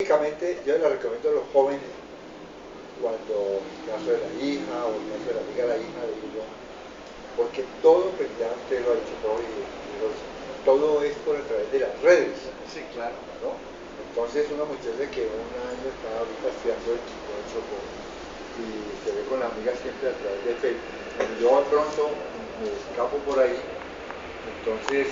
Básicamente, yo le recomiendo a los jóvenes, cuando el caso de la hija o el caso de la amiga de la hija, le digo, porque todo, pues ya usted lo ha dicho todo, todo es por a través de las redes. Sí, claro. ¿No? Entonces, una muchacha que un año está ahorita estudiando en Chocó y se ve con la amiga siempre a través de Facebook. Cuando yo de pronto me escapo por ahí, entonces,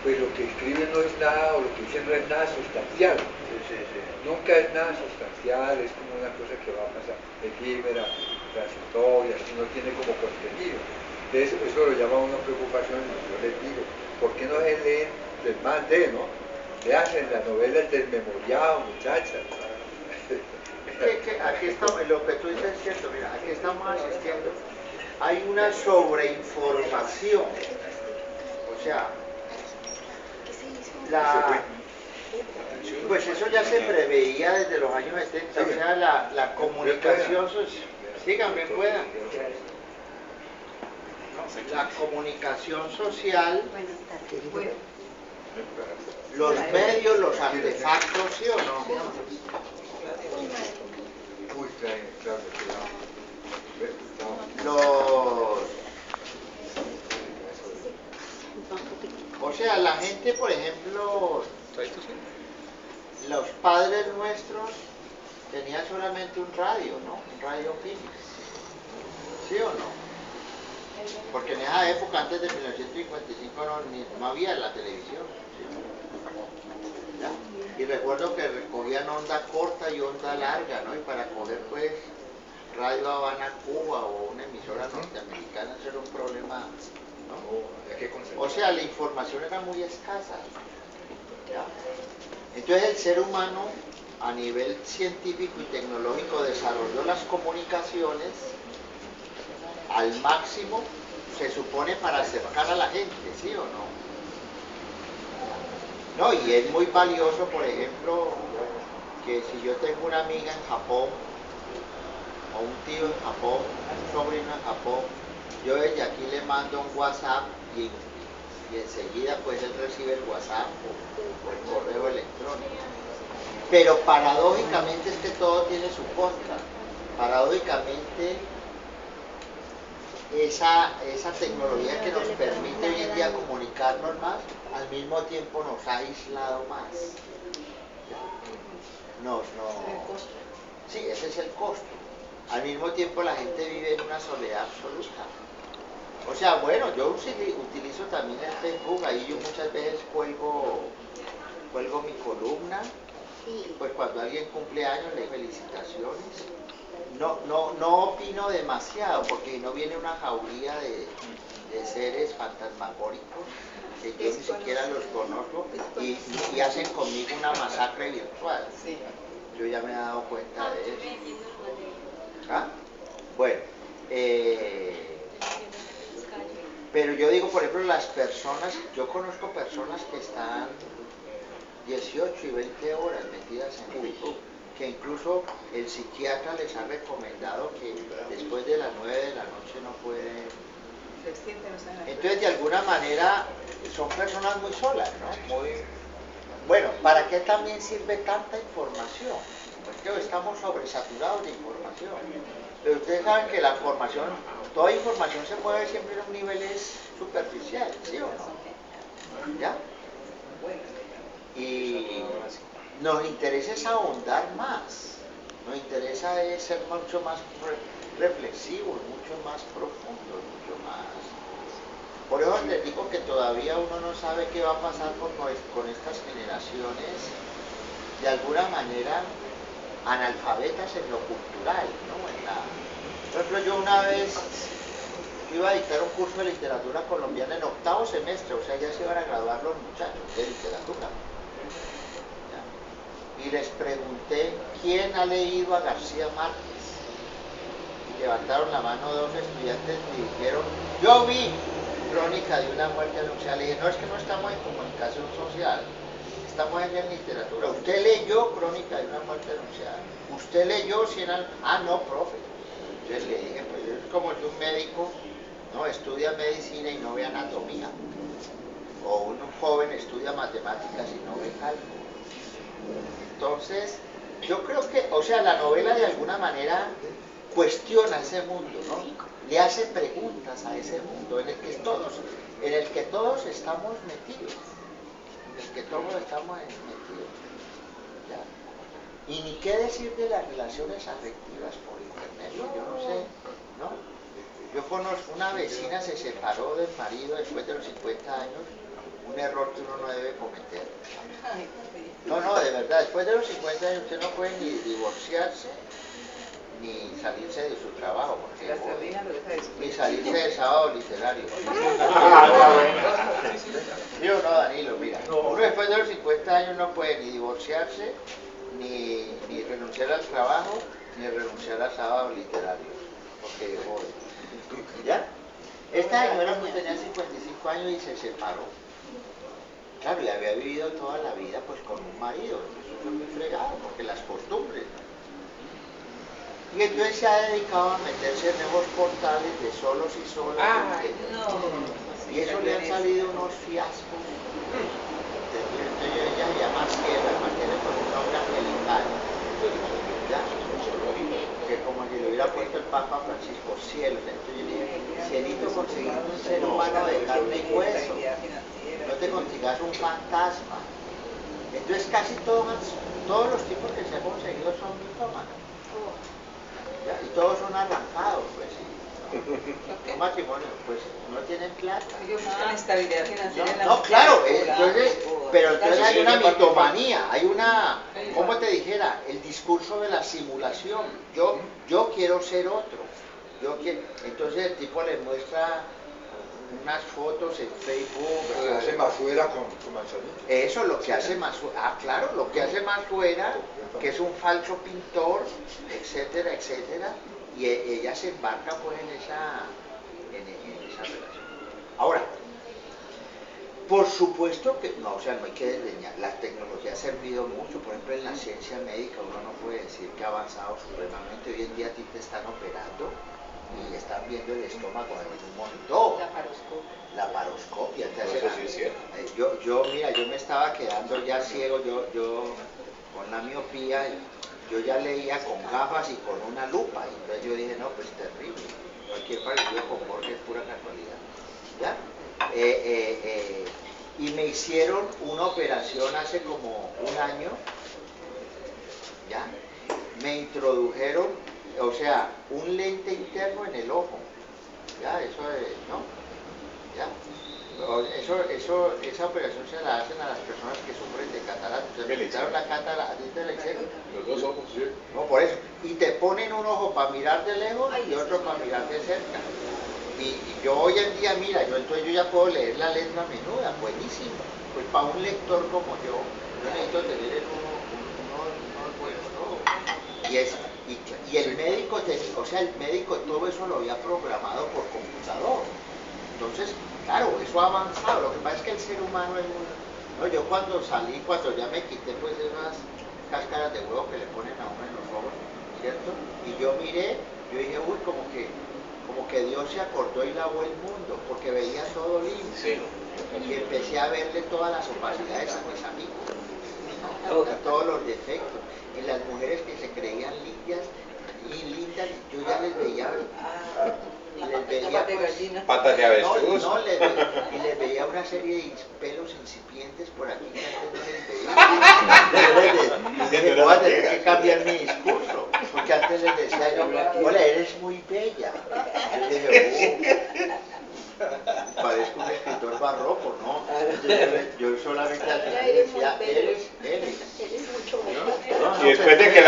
pues lo que escriben no es nada, o lo que dicen no es nada sustancial. Sí. Nunca es nada sustancial, es como una cosa que va a pasar efímera, transitoria, que no tiene como contenido. Entonces, eso lo llama una preocupación, y yo les digo, ¿por qué no se leen del más de, no? Lean las novelas del memoriado, muchachas. Aquí estamos, lo que tú dices es cierto, mira, aquí estamos asistiendo. Hay una sobreinformación. O sea, pues eso ya se preveía desde los años 70, o sea, la comunicación social. Díganme, puedan. La comunicación social, los medios, los artefactos, ¿sí o no? Uy, claro, o sea, la gente, por ejemplo, los padres nuestros tenían solamente un radio, ¿no? Un radio Philips, ¿sí o no? Porque en esa época, antes de 1955, no había la televisión, ¿sí? ¿Ya? Y recuerdo que recogían onda corta y onda larga, ¿no? Y para coger, pues, Radio Habana, Cuba o una emisora norteamericana, eso era un problema, ¿no? O sea, la información era muy escasa, ¿ya? Entonces el ser humano, a nivel científico y tecnológico, desarrolló las comunicaciones al máximo, se supone, para acercar a la gente, ¿sí o no? No, y es muy valioso, por ejemplo, que si yo tengo una amiga en Japón, o un tío en Japón, un sobrino en Japón, yo desde aquí le mando un WhatsApp y enseguida pues él recibe el WhatsApp o el correo electrónico. Pero paradójicamente es que todo tiene su contra. Paradójicamente esa tecnología que nos permite hoy en día comunicarnos más, al mismo tiempo nos ha aislado más. Sí, ese es el costo. Al mismo tiempo la gente vive en una soledad absoluta. O sea, bueno, yo utilizo también el Facebook, ahí yo muchas veces cuelgo mi columna, pues cuando alguien cumple años le doy felicitaciones. No opino demasiado, porque no viene una jauría de seres fantasmagóricos que yo ni siquiera los conozco y hacen conmigo una masacre virtual. Yo ya me he dado cuenta de eso. ¿Ah? Bueno, pero yo digo, por ejemplo, las personas, yo conozco personas que están 18 y 20 horas metidas en Facebook, que incluso el psiquiatra les ha recomendado que después de las 9 de la noche no pueden. Entonces, de alguna manera, son personas muy solas, ¿no? Bueno, ¿para qué también sirve tanta información? Porque estamos sobresaturados de información. Pero ustedes saben que la información, toda información se mueve siempre en niveles superficiales, ¿sí o no? ¿Ya? Y nos interesa es ahondar más, nos interesa es ser mucho más reflexivos, mucho más profundos, mucho más. Por eso les digo que todavía uno no sabe qué va a pasar con estas generaciones, de alguna manera analfabetas en lo cultural, ¿no? Por ejemplo, yo una vez iba a dictar un curso de literatura colombiana en octavo semestre, o sea, ya se iban a graduar los muchachos de literatura. Y les pregunté, ¿quién ha leído a García Márquez? Y levantaron la mano dos estudiantes y dijeron, yo vi Crónica de una muerte anunciada. Le dije, no, es que no estamos en comunicación social, estamos en literatura. ¿Usted leyó Crónica de una muerte anunciada? ¿Usted leyó 100 años? Ah, no, profe. Entonces le dije, pues es como que un médico no estudia medicina y no ve anatomía, o un joven estudia matemáticas y no ve cálculo. Entonces, yo creo que, o sea, la novela de alguna manera cuestiona ese mundo, ¿no? Le hace preguntas a ese mundo en el que todos estamos metidos, en el que todos estamos metidos. ¿Ya? Y ni qué decir de las relaciones afectivas por internet, yo no sé, ¿no? Yo conozco una vecina, se separó del marido después de los 50 años, un error que uno no debe cometer. No, no, de verdad, después de los 50 años usted no puede ni divorciarse, ni salirse de su trabajo, porque, ni salirse del sábado literario. ¿Sí o no, Danilo? Mira, uno después de los 50 años no puede ni divorciarse, ni renunciar al trabajo, ni renunciar al sábado literario, porque joder. ¿Ya? Esta señora pues tenía 55 años y se separó. Claro, y había vivido toda la vida pues con un marido, eso fue muy fregado, porque las costumbres, ¿no? Y entonces se ha dedicado a meterse en nuevos portales de solos y solas. Y eso le han salido unos fiascos. Entonces ella se llama Ciela, mantiene con un nombre angelical. ¿Ya? Que como si le hubiera puesto el Papa Francisco, Cielo. Entonces yo le dije, Cielito, conseguir un ser humano de carne y hueso. No te consigas un fantasma. Entonces casi todos los tipos que se han conseguido son mitómanos. ¿Ya? Y todos son arrancados, pues sí. Un matrimonio, pues no tienen plata. Ellos buscan estabilidad financiera. No, claro, entonces, pero entonces hay una mitomanía, hay una, ¿cómo te dijera? El discurso de la simulación. Yo quiero ser otro. Entonces el tipo le muestra unas fotos en Facebook. Hace Masuera con Manzanilla. Eso es lo que hace Masuera. Claro, lo que hace Masuera, que es un falso pintor, etcétera, etcétera. Y ella se embarca pues en esa relación. Ahora, por supuesto que, no, o sea, no hay que desdeñar, la tecnología ha servido mucho, por ejemplo en la ciencia médica uno no puede decir que ha avanzado supremamente, hoy en día a ti te están operando y están viendo el estómago en un monitor. La paroscopia. Mira, yo me estaba quedando ya ciego, yo con la miopía, yo ya leía con gafas y con una lupa, y entonces yo dije, no, pues terrible, cualquier parecido con Borges es pura casualidad. ¿Ya? Y me hicieron una operación hace como un año, ¿ya? Me introdujeron, o sea, un lente interno en el ojo, ¿ya? Eso es, ¿no? ¿Ya? Esa operación se la hacen a las personas que sufren de catarata. Se me quitaron la catarata, ¿a ti te la hicieron? Los dos ojos, sí. No, por eso. Y te ponen un ojo para mirar de lejos y otro para mirar de cerca. Y yo hoy en día, mira, entonces yo ya puedo leer la letra menuda, buenísimo. Pues para un lector como yo necesito tener unos buenos ojos. Y el médico, o sea, el médico todo eso lo había programado por computador. Entonces, claro, eso ha avanzado. Lo que pasa es que el ser humano es muy... No, yo cuando salí, cuando ya me quité pues esas cáscaras de huevo que le ponen a uno en los ojos, ¿cierto? Y yo miré, yo dije, uy, como que Dios se acordó y lavó el mundo, porque veía todo limpio. Sí. Y empecé a verle todas las opacidades a mis amigos, ¿no? A todos los defectos. Y las mujeres que se creían lindas, yo ya les veía... les veía pues, patas de avestruz. Y les veía una serie de pelos incipientes por aquí que antes no les veía. Voy a tener que cambiar mi discurso, porque antes les decía yo, hola, eres muy bella. Y dije, parezco un escritor barroco, ¿no? Yo solamente al final decía, eres mucho mejor. Y después de que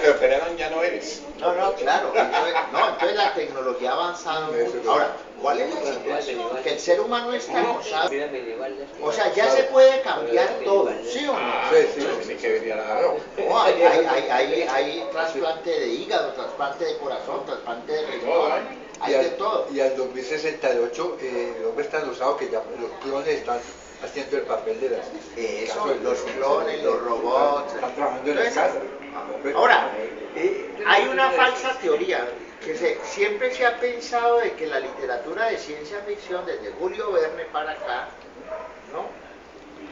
lo operaron ya no eres. No, claro. Entonces la tecnología ha avanzado mucho. Ahora, ¿cuál es la situación? Que el ser humano está cansado. O sea, ya se puede cambiar todo, ¿sí o no? Sí, que venía la no, hay trasplante de hígado, trasplante de corazón, trasplante de riñón. Hay de todo. Y al 2068 el hombre está usado que ya los clones están haciendo el papel de las... Eso, los clones, los robots. Están trabajando en la casa. Ahora, hay una falsa teoría que siempre se ha pensado de que la literatura de ciencia ficción, desde Julio Verne para acá, ¿no?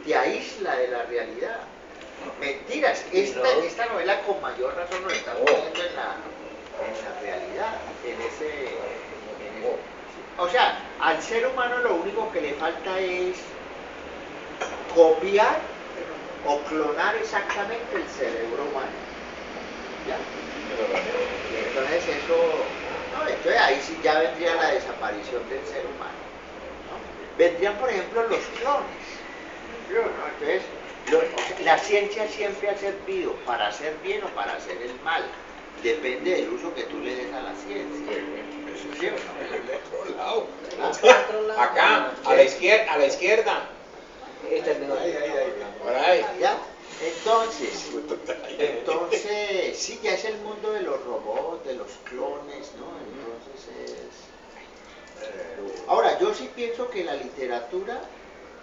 Te aísla de la realidad. Mentiras, esta novela con mayor razón nos está poniendo en la realidad, o sea, al ser humano lo único que le falta es copiar o clonar exactamente el cerebro humano. ¿Ya? Entonces eso, no, entonces ahí sí ya vendría la desaparición del ser humano, ¿no? Vendrían, por ejemplo, los clones, ¿no? Entonces, la ciencia siempre ha servido para hacer bien o para hacer el mal. Depende del uso que tú le des a la ciencia. ¿Sí o no? Acá, a la izquierda. Esta es mejor. Por ahí. ¿Ya? Entonces, sí, ya es el mundo de los robots, de los clones, ¿no? Entonces ahora, yo sí pienso que la literatura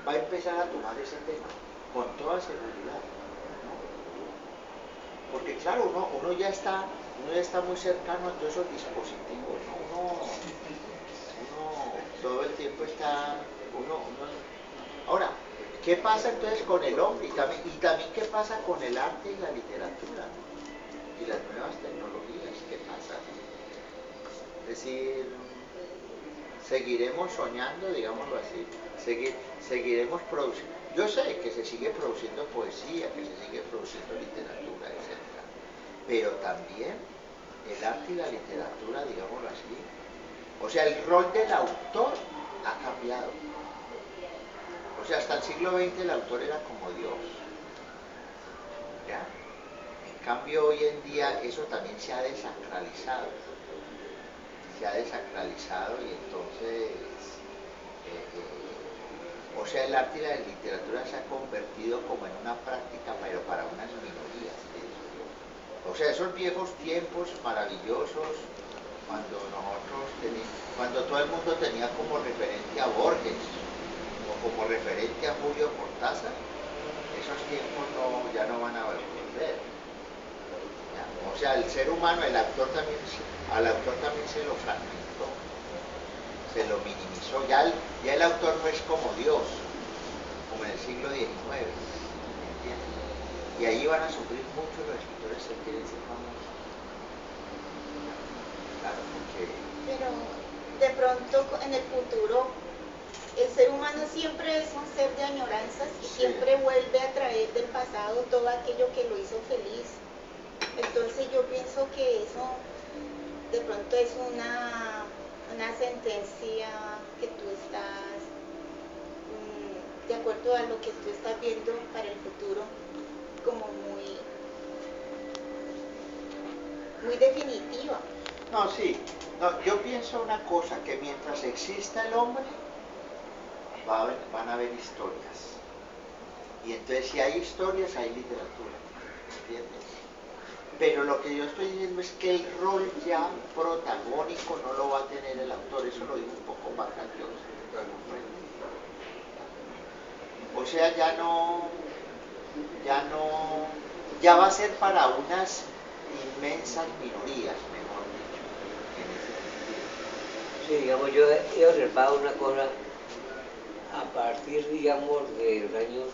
va a empezar a tomar ese tema, con toda seguridad, ¿no? Porque claro, uno ya está muy cercano a todos esos dispositivos, ¿no? Uno todo el tiempo está, ahora, ¿qué pasa entonces con el hombre? Y también qué pasa con el arte y la literatura, ¿no? Y las nuevas tecnologías, ¿qué pasa? Es decir, seguiremos soñando, digámoslo así, seguiremos produciendo. Yo sé que se sigue produciendo poesía, que se sigue produciendo literatura, etc. Pero también el arte y la literatura, digámoslo así, o sea, el rol del autor ha cambiado. O sea, hasta el siglo XX el autor era como Dios. ¿Ya? En cambio, hoy en día eso también se ha desacralizado. Se ha desacralizado y entonces, o sea, el arte y la literatura se ha convertido como en una práctica, pero para unas minorías. O sea, esos viejos tiempos maravillosos, cuando todo el mundo tenía como referente a Borges, o como referente a Julio Cortázar, esos tiempos ya no van a volver. ¿Ya? O sea, el ser humano, al autor también se lo fragmentó, se lo minimizó. Ya el autor no es como Dios, como en el siglo XIX, ¿entiendes? Y ahí van a sufrir mucho los escritores que quieren ser famosos. Claro, porque... Pero de pronto en el futuro el ser humano siempre es un ser de añoranzas y siempre vuelve a traer del pasado todo aquello que lo hizo feliz. Entonces yo pienso que eso de pronto es una sentencia que tú estás, de acuerdo a lo que tú estás viendo para el futuro, como muy definitiva. No, sí. No, yo pienso una cosa, que mientras exista el hombre, van a haber historias. Y entonces si hay historias, hay literatura. ¿Entiendes? Pero lo que yo estoy diciendo es que el rol ya protagónico no lo va a tener el autor. Eso lo digo un poco más gracioso. O sea, ya va a ser para unas inmensas minorías, mejor dicho, en ese sentido. Sí, digamos, yo he observado una cosa a partir, digamos, de los años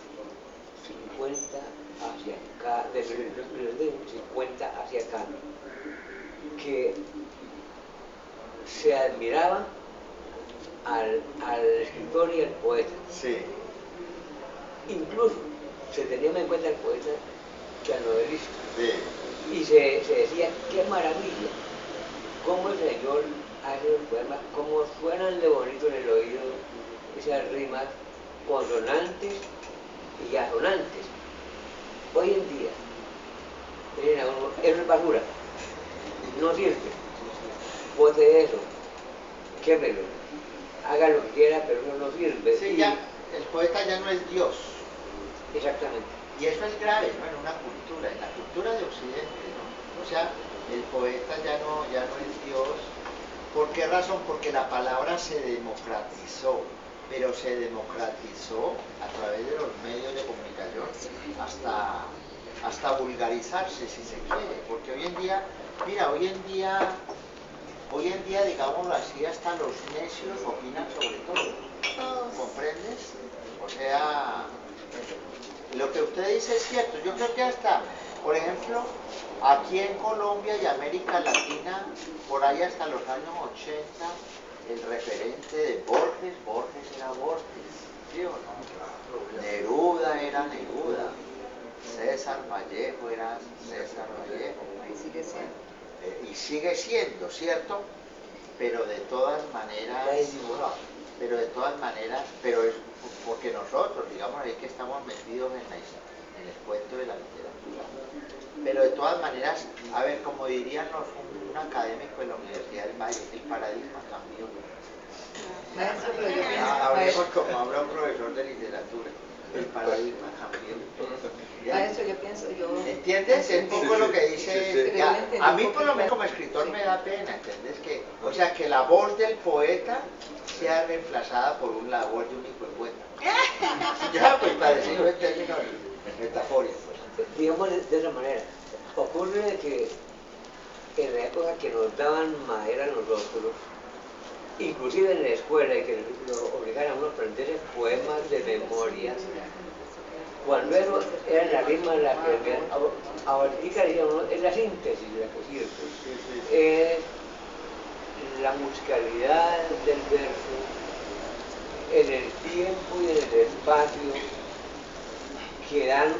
50 hacia acá, desde los 50 hacia acá, que se admiraba al escritor y al poeta. Sí. Incluso se tenía en cuenta al poeta que al novelista. Sí. Y se decía, qué maravilla, cómo el señor hace los poemas, cómo suenan de bonito en el oído esas rimas consonantes y asonantes. Hoy en día, eso es basura, no sirve, bote eso, quémelo, haga lo que quiera, pero eso no sirve. Sí, ya, el poeta ya no es Dios. Exactamente. Y eso es grave, ¿no? En una cultura, en la cultura de Occidente, ¿no? O sea, el poeta ya no es Dios. ¿Por qué razón? Porque la palabra se democratizó, pero se democratizó a través de los medios de comunicación hasta vulgarizarse, si se quiere. Porque hoy en día, mira, hoy en día, digámoslo así, hasta los necios opinan sobre todo. ¿Comprendes? O sea, Lo que usted dice es cierto. Yo creo que hasta, por ejemplo, aquí en Colombia y América Latina, por ahí hasta los años 80, el referente de Borges era Borges, ¿sí o no? Neruda era Neruda, César Vallejo era César Vallejo. Y sigue siendo. Y sigue siendo, ¿cierto? Pero de todas maneras, pero es porque nosotros, digamos, ahí que estamos metidos en el cuento de la literatura. Pero de todas maneras, a ver, como dirían un académico de la Universidad del Valle, el paradigma cambió. Maestro, pero yo pienso, Hablemos como habla un profesor de literatura. El paradigma cambió. maestro, yo ¿Entiendes? Es un poco lo que dice. Sí. A mí por lo menos como escritor me da pena, ¿entiendes? Que, o sea, que la voz del poeta sea reemplazada por la voz de un hijo de poeta. Ya, pues para decirlo en términos metafóricos. Digamos de esa manera, ocurre que en la época que nos daban madera a nosotros, inclusive en la escuela, y que nos obligaran a uno a aprender poemas de memoria, cuando eso era la rima de la que ahorita digamos, es la síntesis de la poesía, es la musicalidad del verso, en el tiempo y en el espacio, que dan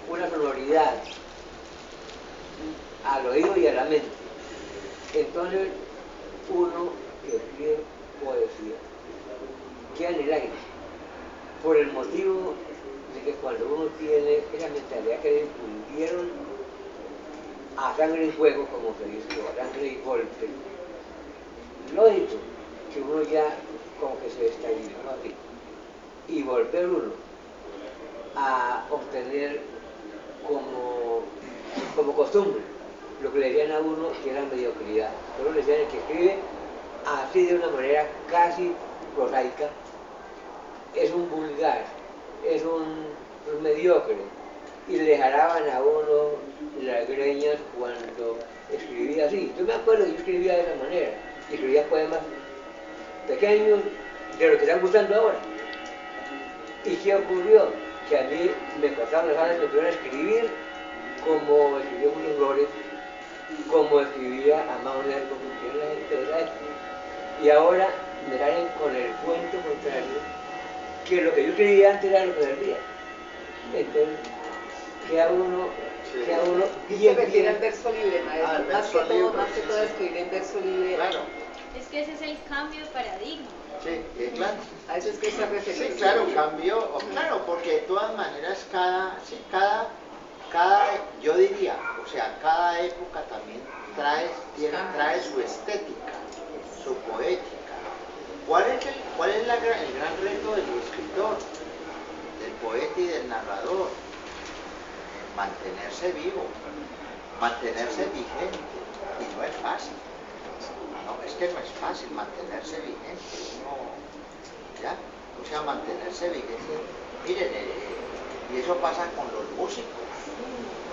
una sonoridad al oído y a la mente. Entonces uno escribe poesía, queda en el aire, por el motivo de que cuando uno tiene esa mentalidad que le infundieron a sangre y fuego, como se dice, o a sangre y golpe, lógico que uno ya como que se estabilizó así, y volver uno a obtener como costumbre lo que le decían a uno que era mediocridad. Pero le decían que escribe así de una manera casi prosaica, es un vulgar, es un mediocre, y le jalaban a uno las greñas cuando escribía así. Yo me acuerdo que yo escribía de esa manera, y escribía poemas pequeños de lo que están gustando ahora. ¿Y qué ocurrió? Que a mí me pasaron las ganas de empezar a escribir como escribió Julio Flores, como escribía Amado Nervo, como escribía la gente de la época. Y ahora me salen con el cuento contrario, que lo que yo escribía antes era lo que servía. Entonces, queda uno se refiere al verso libre, maestro. Más que todo sí. escribir en verso libre. Claro. Es que ese es el cambio de paradigma. Sí, claro. A eso es que se refiere. Sí, claro, cambió, claro, porque de todas maneras cada, yo diría, o sea, cada época también trae su estética, su poética. ¿Cuál es el gran reto del escritor, del poeta y del narrador? Mantenerse vivo, mantenerse vigente, y no es fácil. No, es que no es fácil mantenerse vigente, ¿ya? O sea, mantenerse vigente. Miren, y eso pasa con los músicos.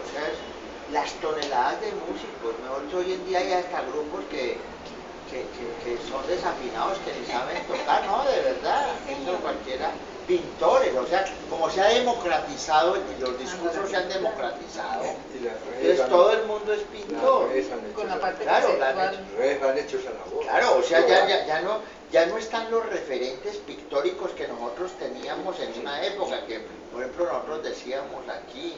O sea, las toneladas de músicos. Mejor dicho, hoy en día hay hasta grupos que son desafinados, que ni saben tocar, no, de verdad. Eso cualquiera. Pintores, o sea, como se ha democratizado, y los discursos se han democratizado, entonces todo el mundo es pintor. Con la parte claro, han hecho esa labor. Claro, o sea, ya no están los referentes pictóricos que nosotros teníamos en una época, que por ejemplo nosotros decíamos aquí,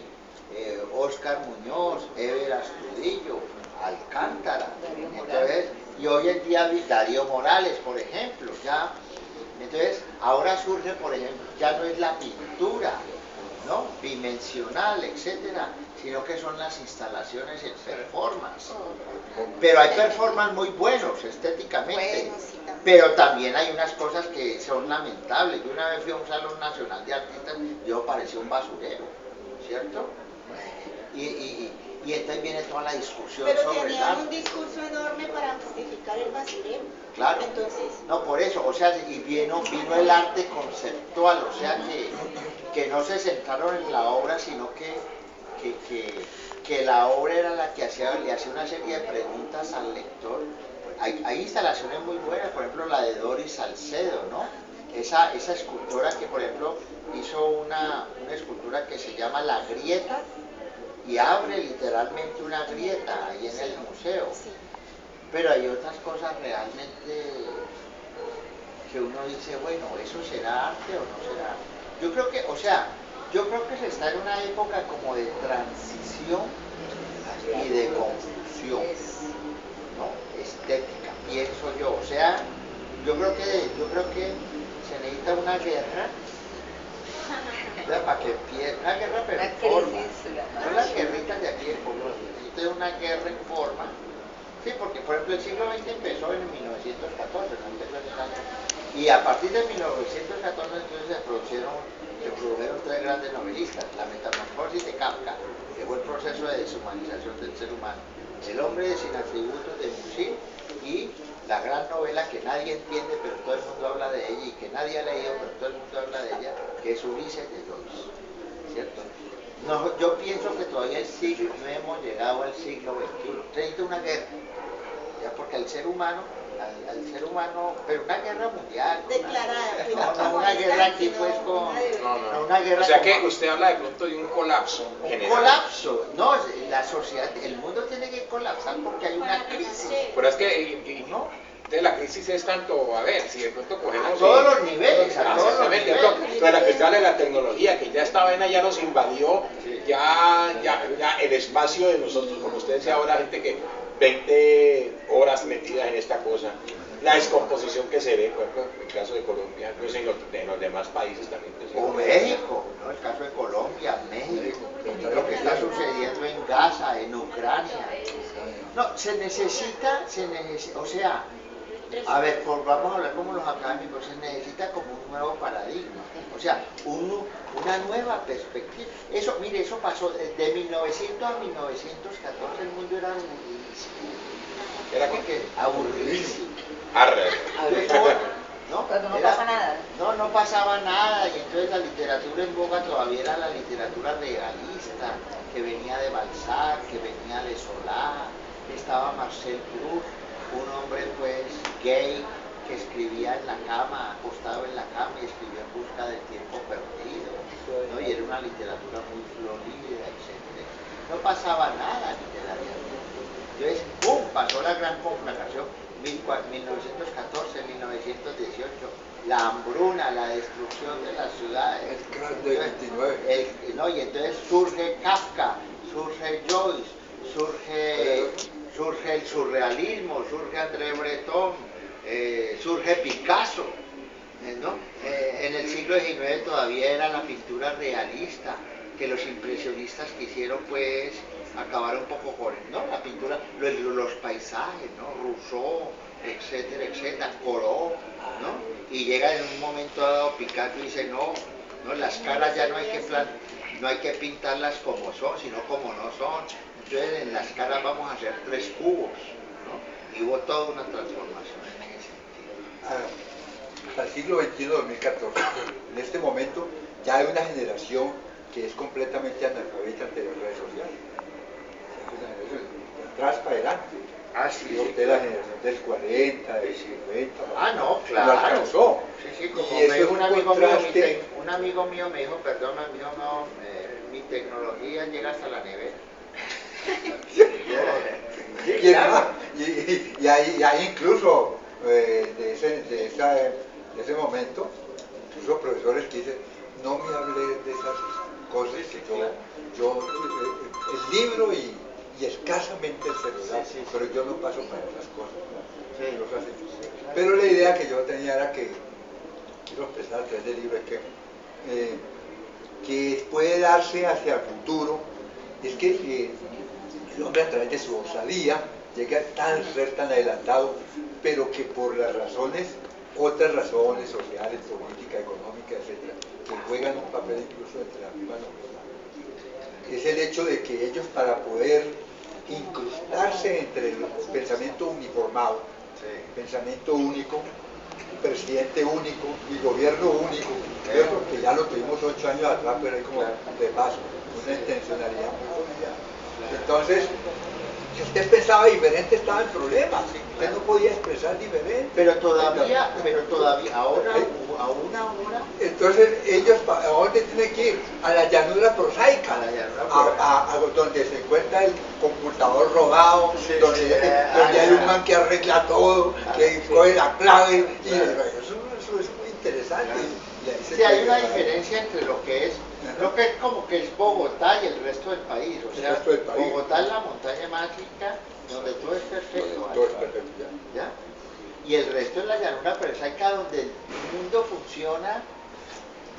Óscar Muñoz, Ever Astudillo, Alcántara, entonces, y hoy en día Darío Morales, por ejemplo, ya. Entonces, ahora surge, por ejemplo, ya no es la pintura, ¿no? Bidimensional, etcétera, sino que son las instalaciones en performance. Pero hay performance muy buenos estéticamente, pero también hay unas cosas que son lamentables. Yo una vez fui a un salón nacional de artistas, yo parecía un basurero, ¿cierto? Y entonces viene toda la discusión pero sobre el arte. Pero tenían un discurso enorme para justificar el basurero. Claro. Entonces, no, por eso, o sea, y vino el arte conceptual, o sea, que no se centraron en la obra, sino que la obra era la que le hacía una serie de preguntas al lector. Hay instalaciones muy buenas, por ejemplo la de Doris Salcedo, ¿no? esa escultora que, por ejemplo, hizo una escultura que se llama La Grieta y abre literalmente una grieta ahí en el museo. Pero hay otras cosas realmente que uno dice, bueno, ¿eso será arte o no será arte? Yo creo que, o sea, yo creo que se está en una época como de transición y de confusión, ¿no? Estética, pienso yo. O sea, yo creo que se necesita una guerra, para que empiece, una guerra pero en forma. No las guerritas de aquí en Colombia, necesita una guerra en forma. Sí, porque por ejemplo el siglo XX empezó en 1914, no empezó en Italia. Y a partir de 1914 entonces se produjeron tres grandes novelistas: La Metamorfosis de Kafka, que fue el proceso de deshumanización del ser humano; El hombre sin atributos de Musil, y la gran novela que nadie entiende pero todo el mundo habla de ella, y que nadie ha leído pero todo el mundo habla de ella, que es Ulises de Joyce, ¿cierto? No, yo pienso que todavía no hemos llegado al siglo XXI. Necesita una guerra, ya, porque al ser humano, pero una guerra mundial. Declarada. No una guerra aquí pues con... No, una guerra. O sea que usted habla de pronto de un colapso general. Un colapso, no, la sociedad, el mundo tiene que colapsar porque hay una crisis. Pero es que, ¿no? Entonces la crisis es tanto, a ver, si de pronto cogemos... A todos los niveles, a todos los niveles. Pero la cuestión de la tecnología, que ya esta vaina ya nos invadió, ya el espacio de nosotros, como usted decía ahora, gente que 20 horas metidas en esta cosa, la descomposición que se ve, por ejemplo, en el caso de Colombia, pues en los demás países también. Pues, o México, ¿no? El caso de Colombia, México, lo que está sucediendo en Gaza, en Ucrania. No, se necesita, o sea, a ver, vamos a hablar como los académicos, se necesita como un nuevo paradigma, o sea, una nueva perspectiva. Eso, mire, eso pasó de 1900 a 1914, el mundo era aburridísimo. ¿Era qué? Aburridísimo. ¿No? Cuando no pasa nada. No pasaba nada, y entonces la literatura en boga todavía era la literatura realista, que venía de Balzac, que venía de Solá. Estaba Marcel Proust, un hombre pues gay, que escribía en la cama, acostado en la cama, y escribió En busca del tiempo perdido, ¿no? Y era una literatura muy florida, etc. No pasaba nada literariamente. Entonces, ¡pum!, pasó la gran conflagración, 1914, 1918, la hambruna, la destrucción de las ciudades. El crack del 29. Y entonces surge Kafka, surge Joyce, surge el surrealismo, surge André Breton, surge Picasso, ¿no? En el siglo XIX todavía era la pintura realista, que los impresionistas quisieron pues acabar un poco con, ¿no? La pintura, los paisajes, ¿no? Rousseau, etcétera, etcétera, Corot, ¿no? Y llega en un momento dado Picasso y dice, no, las caras ya no hay que pintarlas como son, sino como no son. Entonces en las caras vamos a hacer 3 cubos, ¿no? Y hubo toda una transformación en ese sentido. Al siglo XXI, 2014, en este momento ya hay una generación que es completamente analfabeta ante las redes sociales. De atrás para adelante. Sí, de la generación del 40, del 50. No, claro. Lo alcanzó. Sí, como me dijo un amigo mío me dijo, perdón, mi tecnología llega hasta la nevera. Y hay incluso de ese momento, incluso profesores que dicen, no me hablé de esas cosas, que yo el libro y escasamente el celular, pero yo no paso para esas cosas. Pero la idea que yo tenía era que, quiero expresar a través del libro, es que puede darse hacia el futuro, es que el hombre a través de su osadía llega a ser tan adelantado, pero que por las otras razones sociales, políticas, económicas, etc., que juegan un papel incluso entre la misma novela, es el hecho de que ellos, para poder incrustarse entre el pensamiento uniformado, pensamiento único, presidente único y gobierno único, que ya lo tuvimos 8 años atrás, pero hay como de paso, una intencionalidad muy bonita. Entonces, Si usted pensaba diferente, estaba en problemas. Usted no podía expresar diferente. Pero todavía, ahora, Entonces, ellos, ¿a dónde tienen que ir? A la llanura prosaica. A donde se encuentra el computador rodado, donde hay un man que arregla todo, que coge la clave. Y eso es muy interesante. Sí, hay una diferencia entre lo que es como que es Bogotá y el resto del país. O sea, Bogotá es la montaña mágica donde todo es perfecto. Todo es perfecto, ¿ya? Y el resto es la llanura prosaica donde el mundo funciona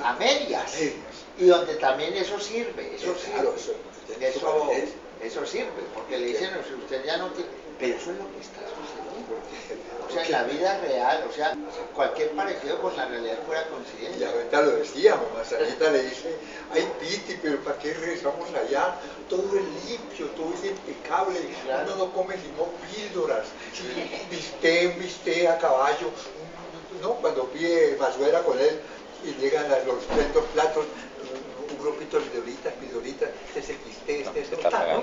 a medias. Y donde también eso sirve. Eso sirve, porque le dicen, si usted ya no tiene... Pero eso es lo que está sucediendo. O sea, en la vida real, o sea, cualquier parecido con la realidad es pura coincidencia. Y ahorita lo decíamos, Marcelita le dice, ay Piti, pero ¿para qué regresamos allá? Todo es limpio, todo es impecable, uno no come sino píldoras, bistec a caballo, ¿no? Cuando pide Masuera con él y llegan los 30 platos, un grupito de pildoritas, ese bistec, ¿no?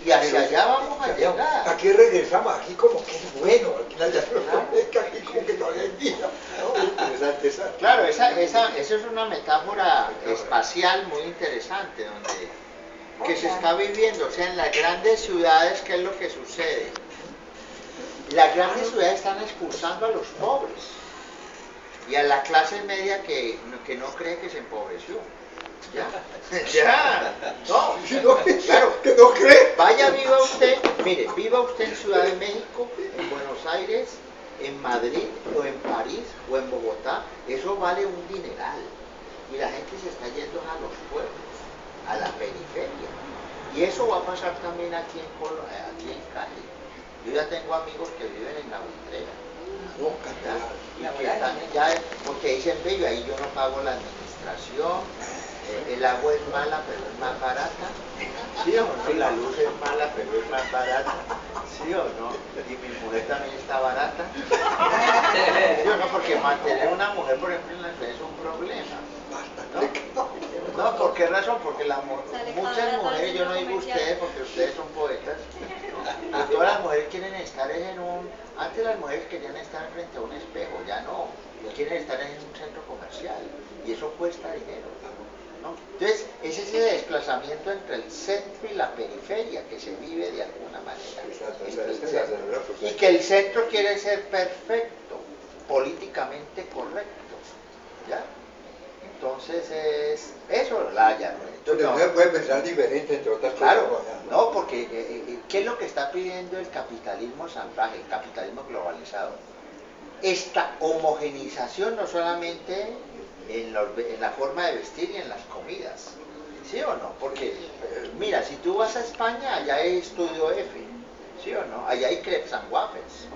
Y hacia allá vamos a llegar. Aquí regresamos, aquí como que es bueno, aquí aquí como que todavía hay vida. ¿No? Interesante esa. Claro, eso es una metáfora espacial muy interesante, que se está viviendo. O sea, en las grandes ciudades, ¿qué es lo que sucede? Las grandes ciudades están expulsando a los pobres y a la clase media que no cree que se empobreció. Ya. No, claro, que no cree. Vaya, viva usted, mire, viva usted en Ciudad de México, en Buenos Aires, en Madrid, o en París, o en Bogotá, eso vale un dineral. Y la gente se está yendo a los pueblos, a la periferia. Y eso va a pasar también aquí en Cali. Yo ya tengo amigos que viven en la Buitrera. Y que están ya, porque dicen, ve, ahí yo no pago la administración. El agua es mala, pero es más barata. ¿Sí o no? La luz es mala, pero es más barata. ¿Sí o no? Y mi mujer también está barata. ¿Sí o no? Porque mantener una mujer, por ejemplo, en la ciudad es un problema. ¿No? ¿Por qué razón? Porque muchas mujeres, yo no digo ustedes porque ustedes son poetas, pero todas las mujeres quieren estar en antes las mujeres querían estar frente a un espejo, ya no. Quieren estar en un centro comercial y eso cuesta dinero. ¿No? Entonces, es ese desplazamiento entre el centro y la periferia que se vive de alguna manera. Y que el centro quiere ser perfecto, políticamente correcto. ¿Ya? Entonces, es eso la llanura. Pero uno puede pensar diferente entre otras cosas. Claro, no, porque ¿qué es lo que está pidiendo el capitalismo salvaje, el capitalismo globalizado? Esta homogenización no solamente en la forma de vestir y en las comidas, ¿sí o no? Porque, mira, si tú vas a España, allá hay Estudio F, ¿sí o no? Allá hay crepes and waffles,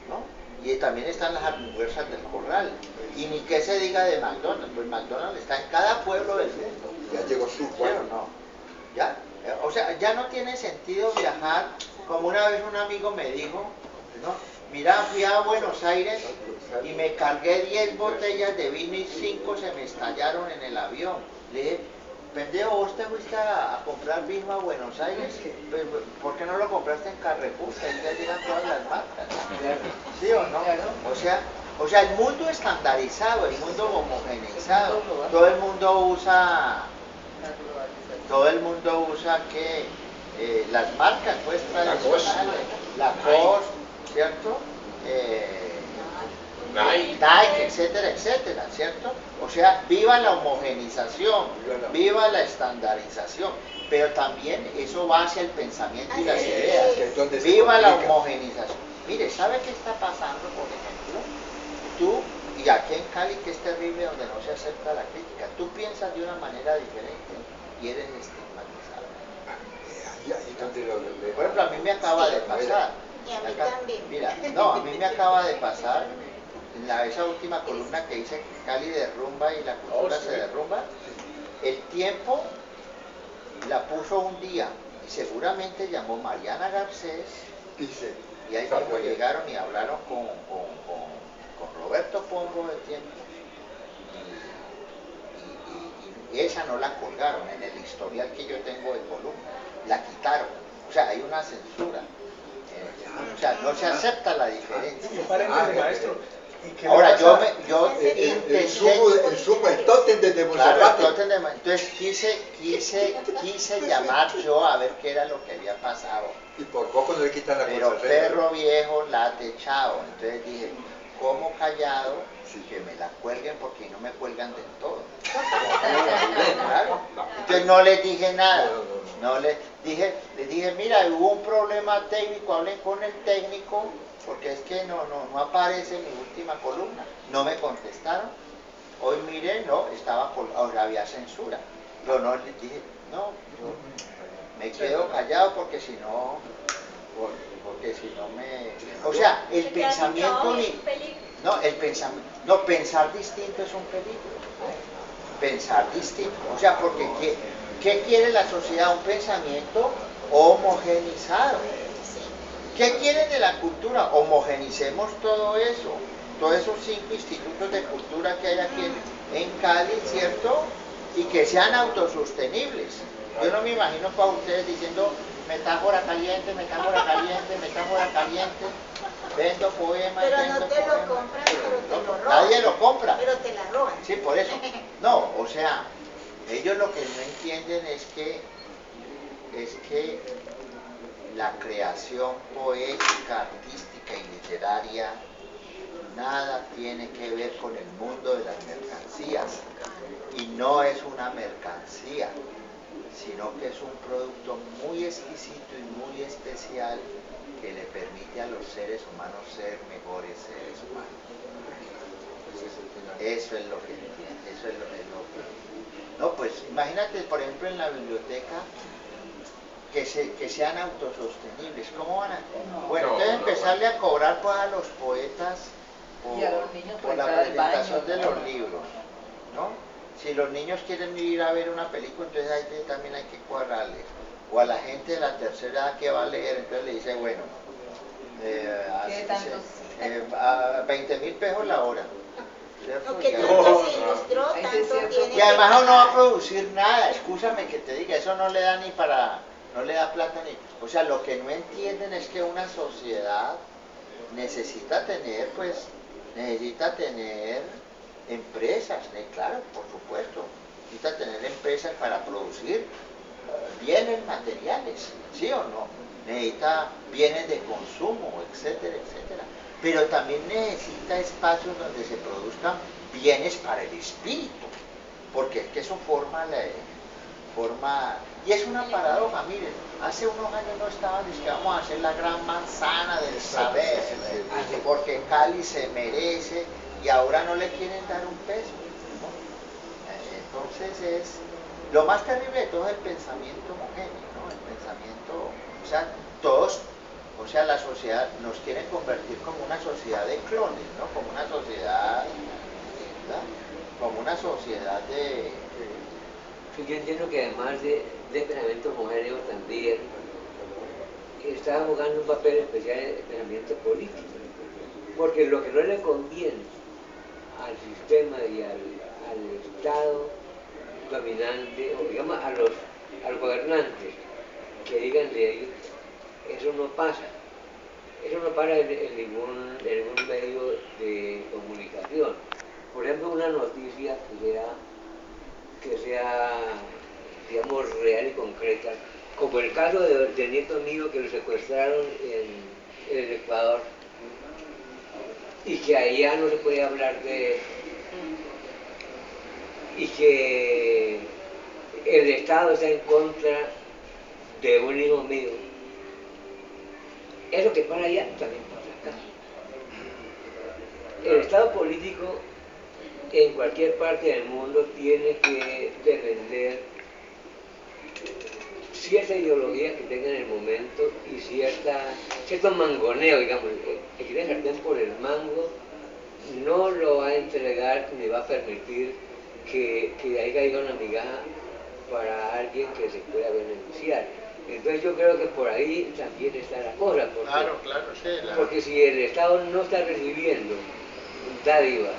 ¿no? Y también están las hamburguesas del Corral. Y ni que se diga de McDonald's, pues McDonald's está en cada pueblo del mundo. Ya llegó su pueblo, ¿no? ¿Ya? O sea, ya no tiene sentido viajar, como una vez un amigo me dijo, ¿no? Mira, fui a Buenos Aires y me cargué 10 botellas de vino y 5 se me estallaron en el avión. Le dije, pendejo, ¿vos te fuiste a comprar vino a Buenos Aires? ¿Por qué no lo compraste en Carrefour? Que ahí te llegan todas las marcas. ¿Sí o no? O sea, el mundo estandarizado, el mundo homogeneizado, todo el mundo usa que las marcas pues tradicionales, Lacoste, ¿cierto? Nike, etcétera, etcétera, ¿cierto? O sea, viva la homogenización, viva la estandarización, pero también eso va hacia el pensamiento y las ideas. Viva la homogenización. Mire, ¿sabe qué está pasando, por ejemplo? Tú, y aquí en Cali, que es terrible, donde no se acepta la crítica, tú piensas de una manera diferente y eres estigmatizado. Por ejemplo, a mí me acaba de pasar. Y a mí también. Mira, no, a mí me acaba de pasar en esa última columna que dice Cali derrumba y la cultura se derrumba. El Tiempo la puso un día y seguramente llamó Mariana Garcés y ahí mismo llegaron y hablaron con Roberto Pombo del Tiempo y esa no la colgaron en el historial que yo tengo de columna, la quitaron, o sea, hay una censura. sea, no se acepta la diferencia. Maestro. Ahora, yo el sumo, el tótem desde Monserrate. Claro, entonces quise llamar yo a ver qué era lo que había pasado. Y por poco no le quitan la Pero conservera. perro viejo late chao. Entonces dije, ¿cómo callado? Que me la cuelguen porque no me cuelgan del todo. Claro. Entonces no les dije nada. Les dije, mira, hubo un problema técnico, hablé con el técnico, porque es que no aparece mi última columna. No me contestaron. Hoy miré, no, ahora había censura. Yo no les dije, no, yo me quedo callado porque si no me... O sea, el pensamiento... pensar distinto es un peligro. Pensar distinto. O sea, porque ¿qué quiere la sociedad? Un pensamiento homogenizado. ¿Qué quieren de la cultura? Homogenicemos todo eso. Todos esos 5 institutos de cultura que hay aquí en Cali, ¿cierto? Y que sean autosostenibles. Yo no me imagino para ustedes diciendo metáfora caliente, metáfora caliente, metáfora caliente. Vendo poemas. Pero no te lo compran, pero te lo roban. Nadie lo compra. Pero te la roban. Sí, por eso. No, o sea, ellos lo que no entienden es que la creación poética, artística y literaria nada tiene que ver con el mundo de las mercancías. Y no es una mercancía, sino que es un producto muy exquisito y muy especial que le permite a los seres humanos ser mejores seres humanos. Eso es lo que entiende, eso es lo que... No, pues imagínate, por ejemplo, en la biblioteca, que sean autosostenibles. ¿Cómo van a...? Bueno, entonces empezarle a cobrar pues, a los poetas por la presentación de los libros, ¿no? Si los niños quieren ir a ver una película, entonces también hay que cuadrarles. O a la gente de la tercera edad que va a leer, entonces le dice, bueno, a 20.000 pesos la hora. No, que tanto se ilustró, tanto tiene. Y además uno no va a producir nada, escúchame que te diga, eso no le da ni para, no le da plata ni... O sea, lo que no entienden es que una sociedad necesita tener empresas, claro, por supuesto, necesita tener empresas para producir bienes materiales, ¿sí o no? Necesita bienes de consumo, etcétera, etcétera. Pero también necesita espacios donde se produzcan bienes para el espíritu, porque es que eso forma... Y es una paradoja, miren, hace unos años no estaban diciendo que vamos a hacer la gran manzana del saber, porque Cali se merece, y ahora no le quieren dar un peso, ¿no? Entonces lo más terrible de todo es el pensamiento homogéneo, ¿no? El pensamiento, o sea, todos... O sea, la sociedad nos quiere convertir como una sociedad de clones, ¿no? Como una sociedad, ¿verdad? Como una sociedad de... Sí, yo entiendo que además de pensamiento homogéneo también está jugando un papel especial en el pensamiento político, porque lo que no le conviene al sistema y al Estado dominante, o digamos a los gobernantes, que digan de ellos, eso no pasa en ningún medio de comunicación. Por ejemplo, una noticia que sea, digamos, real y concreta, como el caso del nieto mío que lo secuestraron en el Ecuador, y que allá no se puede hablar de... y que el Estado está en contra de un hijo mío. Eso que pasa allá también pasa acá. El Estado político en cualquier parte del mundo tiene que defender cierta ideología que tenga en el momento y cierto mangoneo, digamos. El que tiene sartén por el mango no lo va a entregar ni va a permitir que ahí caiga una migaja para alguien que se pueda beneficiar. Entonces yo creo que por ahí también está la cosa, porque si el Estado no está recibiendo dádiva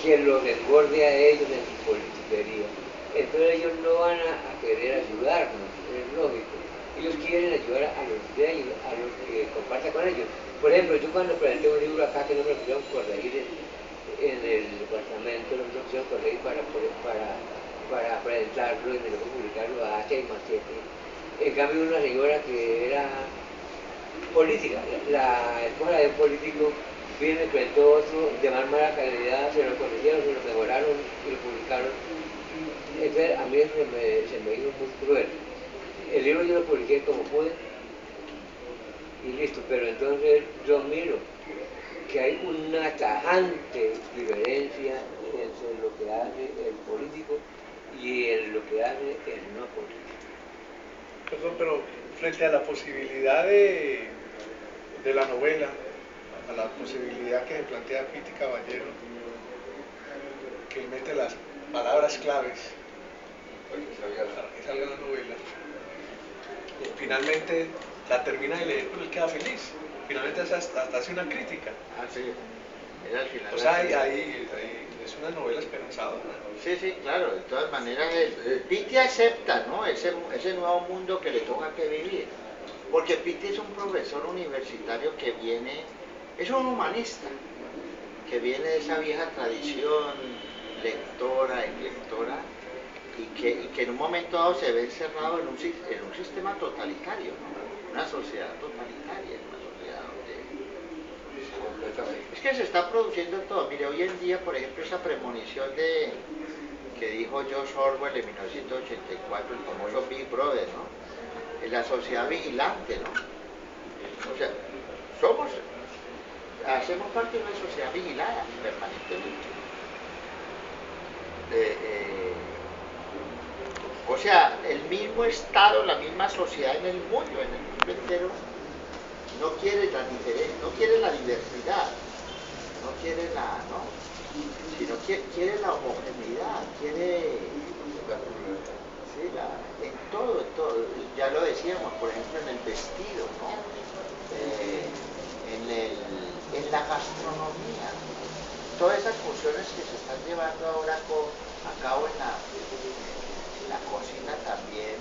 que los desborde a ellos en su politiquería, entonces ellos no van a querer ayudarnos, es lógico. ellos quieren ayudar a los de ellos, a los que compartan con ellos. Por ejemplo, yo cuando presenté un libro acá que no me lo pusieron corregir en el departamento, no me lo pusieron corregir para presentarlo y me lo publicarlo a H+7. En cambio, una señora que era política, la esposa de un político, vino y presentó otro de más mala calidad, se lo corrigieron, se lo mejoraron y lo publicaron. Entonces, a mí eso se me hizo muy cruel. El libro yo lo publiqué como pude y listo, pero entonces yo miro que hay una tajante diferencia entre lo que hace el político y en lo que hace el no político. Perdón, pero frente a la posibilidad de la novela, a la posibilidad que plantea Piti Caballero, que él mete las palabras claves para que salga la novela, finalmente la termina de leer, pero él queda feliz. Finalmente hasta hace una crítica. Ah, sí. Era al final. O sea, ahí es una novela esperanzadora. Sí, sí, claro. De todas maneras, Piti acepta, ¿no? Ese nuevo mundo que le toca que vivir. Porque Piti es un profesor universitario que viene, es un humanista, que viene de esa vieja tradición lectora y lectora, y que en un momento dado se ve encerrado en un sistema totalitario, ¿no? Una sociedad totalitaria, una sociedad donde... Es que se está produciendo todo. Mire, hoy en día, por ejemplo, esa premonición que dijo George Orwell en 1984, el famoso Big Brother, ¿no? En la sociedad vigilante, ¿no? O sea, hacemos parte de una sociedad vigilada permanentemente. O sea, el mismo Estado, la misma sociedad en el mundo entero, no quiere la diferencia, no quiere la diversidad, no quiere sino quiere la homogeneidad, quiere, sí, en todo, ya lo decíamos, por ejemplo, en el vestido, ¿no? En la gastronomía, todas esas funciones que se están llevando ahora a cabo en la cocina también,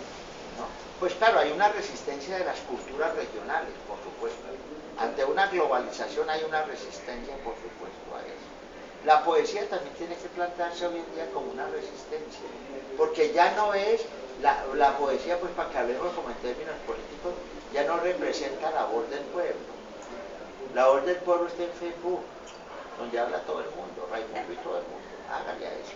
¿no? Pues claro, hay una resistencia de las culturas regionales, por supuesto. Ante una globalización hay una resistencia, por supuesto, a eso. La poesía también tiene que plantearse hoy en día como una resistencia, porque ya no es, la poesía, pues para que hablemos como en términos políticos, ya no representa la voz del pueblo. La voz del pueblo está en Facebook, donde habla todo el mundo, Raimundo y todo el mundo. Hágale a eso.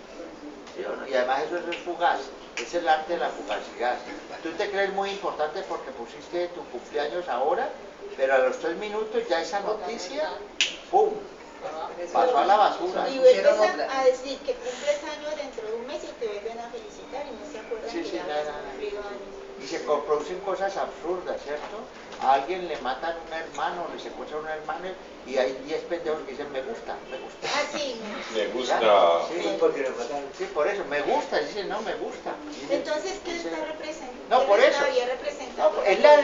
¿Sí o no? Y además eso es fugaz, es el arte de la fugacidad. Tú te crees muy importante porque pusiste tu cumpleaños ahora, pero a los 3 minutos ya esa noticia, ¡pum!, pasó a la basura. Y vuelves a decir que cumples años dentro de un mes y te vuelven a felicitar y no se acuerdan que ya has cumplido años. Y se producen cosas absurdas, ¿cierto? A alguien le matan un hermano, le secuestran un hermano y hay 10 pendejos que dicen me gusta. Ah, sí. Me gusta. Sí, porque lo mataron. Sí, por eso, me gusta, dicen no, me gusta. Entonces, ¿qué está representando? No, por eso. No, es la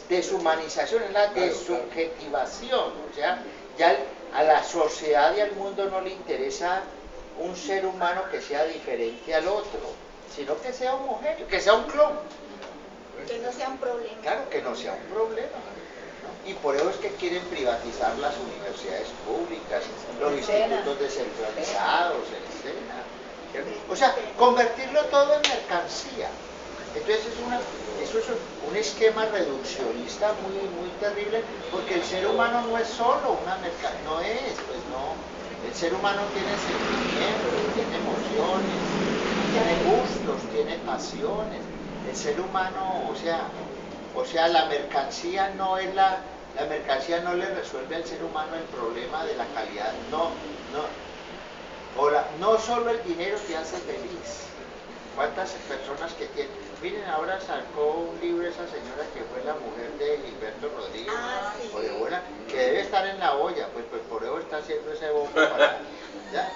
deshumanización, es la desubjetivación. O sea, ya a la sociedad y al mundo no le interesa un ser humano que sea diferente al otro, sino que sea homogéneo, que sea un clon. Que no sea un problema. Claro, que no sea un problema. ¿No? Y por eso es que quieren privatizar las universidades públicas, los institutos descentralizados, etc. O sea, convertirlo todo en mercancía. Entonces eso es un esquema reduccionista muy terrible, porque el ser humano no es solo una mercancía, no es, pues no. El ser humano tiene sentimientos, tiene emociones, tiene gustos, tiene pasiones. El ser humano, o sea, la mercancía no es la mercancía no le resuelve al ser humano el problema de la calidad, no solo el dinero te hace feliz. ¿Cuántas personas que tienen? Miren, ahora sacó un libro esa señora que fue la mujer de Gilberto Rodríguez, sí. Que debe estar en la olla, pues por eso está haciendo ese bobo para, ¿ya?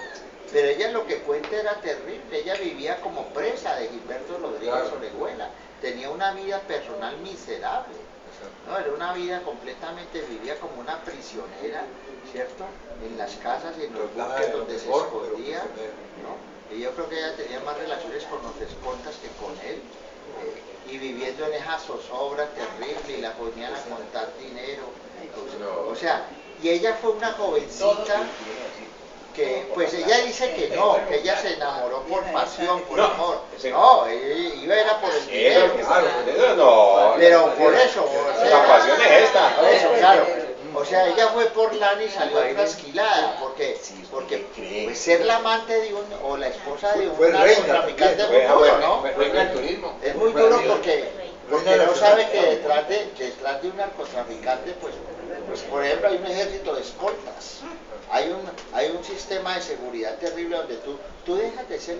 Pero ella lo que cuenta era terrible, ella vivía como presa de Gilberto Rodríguez Orejuela, tenía una vida personal miserable, ¿no? Era una vida completamente, vivía como una prisionera, ¿cierto? En las casas y en los bosques donde se escondía, ¿no? Y yo creo que ella tenía más relaciones con los escoltas que con él, y viviendo en esa zozobra terrible y la ponían a contar dinero. O sea, y ella fue una jovencita que, pues ella dice que no, que ella se enamoró por pasión, por amor. No, ella era por el dinero. No, pero por eso. La pasión es esta. Por eso, claro. O sea, ella fue por lana y salió trasquilada, porque pues, ser la amante de un, o la esposa de un narcotraficante es muy duro, ¿no? Es muy duro porque no sabe que detrás de un narcotraficante, pues por ejemplo, hay un ejército de escoltas, hay un sistema de seguridad terrible donde tú dejas de ser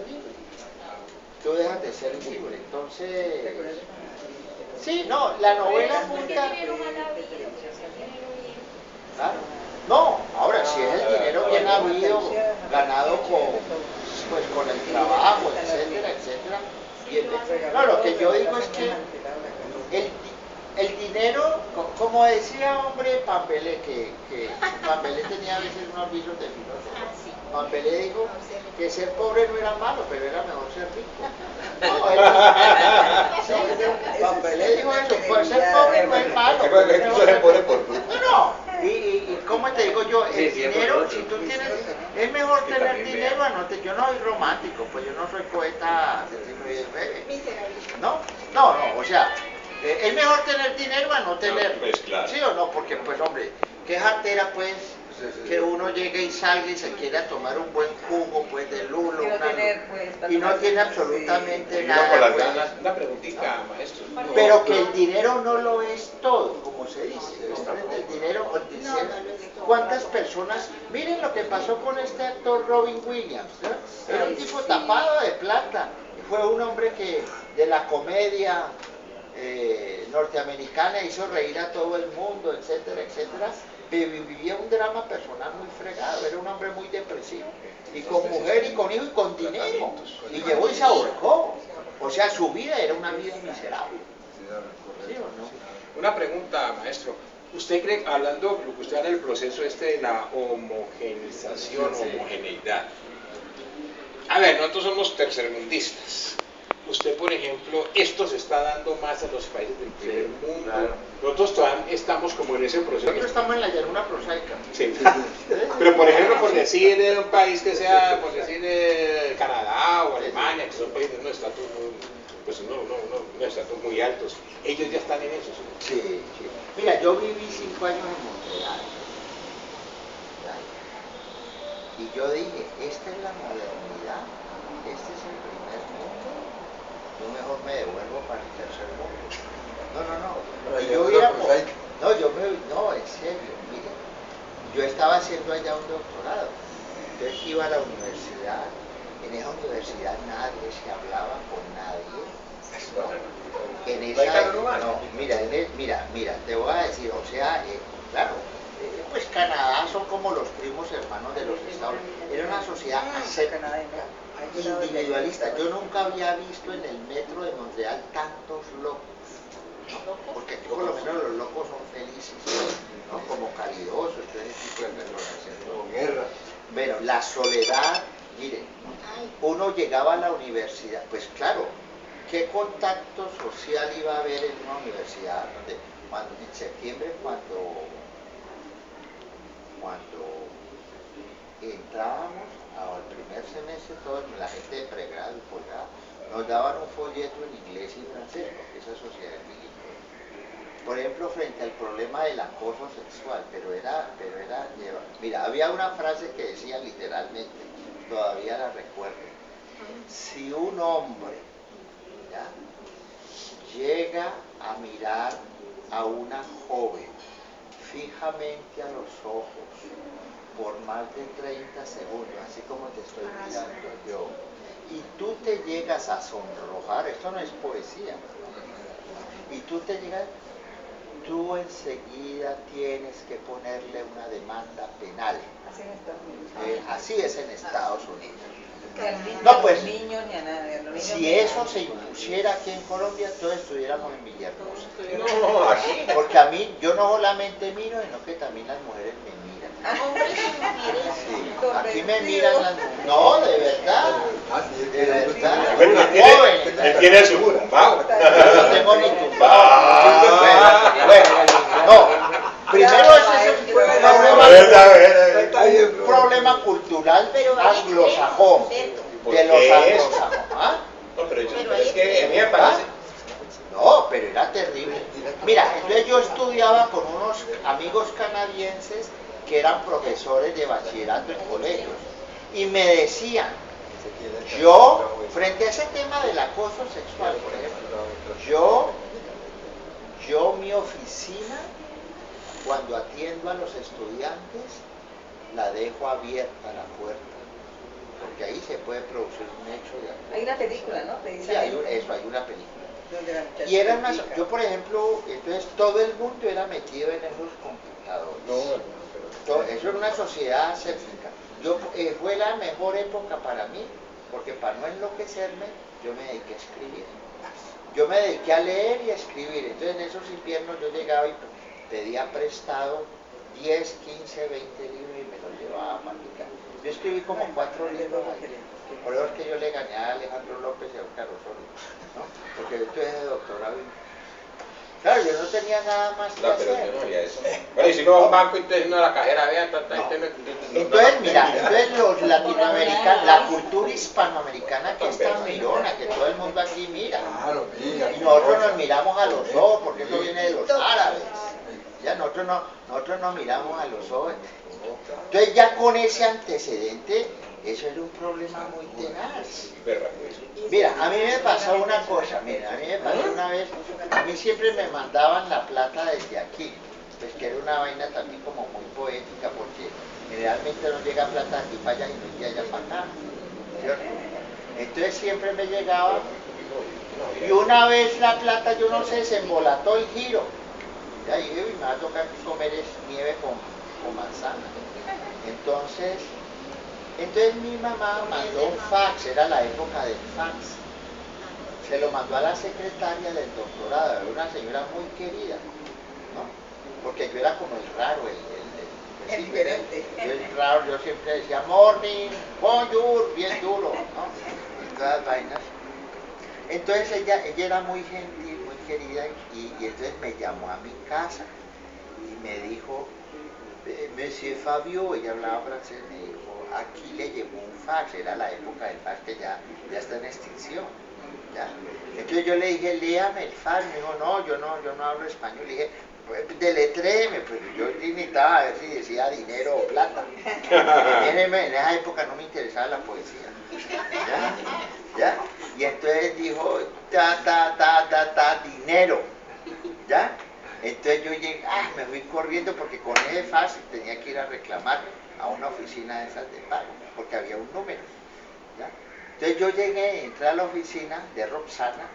libre, entonces, sí, no, la novela apunta. Claro. No, ahora si es el dinero bien habido, ganado con el trabajo, etcétera, etcétera. No, lo que yo digo es que el dinero, como decía hombre Pambelé, que Pambelé tenía a veces unos visos de filósofo. Pambelé dijo que ser pobre no era malo, pero era mejor ser rico. Pambelé dijo eso, pues ser pobre no es malo. No. Y cómo te digo yo, el dinero, si tú tienes, es mejor tener dinero yo no soy romántico, pues yo no soy poeta, no, o sea, es mejor tener dinero a no tenerlo, pues, claro. ¿Sí o no? Porque pues hombre, qué jartera pues, que uno llegue y salga y se quiera tomar un buen jugo pues de lulo, y no tiene absolutamente nada. Pues, una preguntita, maestro. Pero que el dinero no lo es todo, como se dice. El dinero, ¿cuántas personas? Miren lo que pasó con este actor Robin Williams, ¿no? Era un tipo tapado de plata, fue un hombre que de la comedia norteamericana hizo reír a todo el mundo, etcétera, etcétera. Vivía un drama personal muy fregado, era un hombre muy depresivo, y con mujer y con hijo y con dinero, y llegó y se ahorcó. O sea, su vida era una vida miserable. ¿Sí o no? Una pregunta, maestro. ¿Usted cree, hablando lo que usted habla del proceso de la homogeneización, homogeneidad? A ver, nosotros somos tercermundistas. Usted, por ejemplo, esto se está dando más en los países del primer mundo. Claro. Nosotros todavía estamos como en ese proceso. Nosotros estamos en la llanura prosaica. Sí. Pero, por ejemplo, por decir un país que sea, por decir Canadá o Alemania, que son países de un estatus muy altos, ellos ya están en eso. Sí, sí. Mira, yo viví 5 años en Montreal. Y yo dije, esta es la modernidad, este es el primer mundo. Yo mejor me devuelvo para el tercer mundo. No, en serio, mire, yo estaba haciendo allá un doctorado, entonces iba a la universidad, en esa universidad nadie se hablaba con nadie. En esa, no, mira, te voy a decir, o sea, claro, pues Canadá son como los primos hermanos de los Estados Unidos, era una sociedad aséptica, individualista. Yo nunca había visto en el metro de Montreal tantos locos, ¿no? Porque aquí por lo menos los locos son felices, ¿no? Como calidosos, todo ese tipo de personas. Bueno, la soledad, miren, uno llegaba a la universidad, pues claro, ¿qué contacto social iba a haber en una universidad donde en septiembre cuando entrábamos al primer semestre, toda la gente de pregrado y posgrado, nos daban un folleto en inglés y francés, porque esa sociedad es bilingüe. Por ejemplo, frente al problema del acoso sexual, mira, había una frase que decía literalmente, todavía la recuerdo, si un hombre llega a mirar a una joven fijamente a los ojos por más de 30 segundos, así como te estoy mirando yo, y tú te llegas a sonrojar, esto no es poesía, y tú enseguida tienes que ponerle una demanda penal. Así es en Estados Unidos. No, pues, si eso se impusiera aquí en Colombia, todos estuviéramos en Villahermosa. Porque a mí, yo no solamente miro, sino que también las mujeres me miran. hombres y mujeres. Sí, aquí me miran las... No, de verdad. De verdad. Bueno, él tiene su tumbao. Yo no tengo ni tumbado. Bueno, no. Primero ese es un problema cultural Pero hay anglosajón. ¿Por De los qué eso? anglosajones. ¿Ah? No, pero Pero es que a mí me parece. No, pero era terrible. Mira, entonces yo estudiaba con unos amigos canadienses que eran profesores de bachillerato en colegios y me decían, yo, frente a ese tema del acoso sexual, por ejemplo, yo mi oficina, cuando atiendo a los estudiantes, la dejo abierta la puerta, porque ahí se puede producir un hecho de acoso. Hay una película, ¿no? Sí, hay una película. Donde la muchacha Y era una, explica. yo por ejemplo, entonces todo el mundo era metido en esos computadores. Eso era una sociedad aséptica. Fue la mejor época para mí, porque para no enloquecerme, yo me dediqué a escribir. Yo me dediqué a leer y a escribir. Entonces en esos inviernos yo llegaba y pedía prestado 10, 15, 20 libros y me los llevaba a practicar. Yo escribí como 4 libros ahí. Por eso es que yo le gané a Alejandro López y a Oscar Osorio, ¿no? Porque yo estudié de doctorado. Claro, yo no tenía nada más que No, pero hacer. yo no haría eso. Bueno, y si no va a un banco y entonces no a la cajera, vea, tanta gente Entonces, mira, entonces los latinoamericanos, la cultura hispanoamericana que es tan mirona, que todo el mundo aquí mira. Claro, mira. Y nosotros nos miramos a los ojos, porque eso viene de los árabes. Ya nosotros no miramos a los ojos. Entonces ya con ese antecedente, eso era un problema muy tenaz. Mira, a mí me pasó una cosa, mira, a mí me pasó una vez, a mí siempre me mandaban la plata desde aquí, pues que era una vaina también como muy poética, porque generalmente no llega plata de aquí para allá y no de allá para acá, ¿cierto? Entonces siempre me llegaba, y una vez la plata, yo no sé, se embolató el giro, ya dije, uy, me va a tocar comer nieve con manzana. Entonces mi mamá mandó un fax, era la época del fax. Se lo mandó a la secretaria del doctorado, era una señora muy querida, ¿no? Porque yo era como el raro, El diferente. Yo el raro, yo siempre decía morning, bonjour, bien duro, ¿no? Y todas vainas. Entonces ella era muy gentil, muy querida, y entonces me llamó a mi casa y me dijo, Monsieur Fabio, ella hablaba francés, me dijo, aquí le llegó un fax, era la época del fax que ya está en extinción, ¿ya? Entonces yo le dije, léame el fax, me dijo, no, yo no hablo español, le dije, pues, deletréeme, pues yo necesitaba a ver si decía dinero o plata. En esa época no me interesaba la poesía, ¿ya? Y entonces dijo, dinero, ¿ya? Entonces yo llegué, me fui corriendo porque con ese fax tenía que ir a reclamar a una oficina de esas de pago, porque había un número, ¿ya? Entonces yo llegué, entré a la oficina de Roxana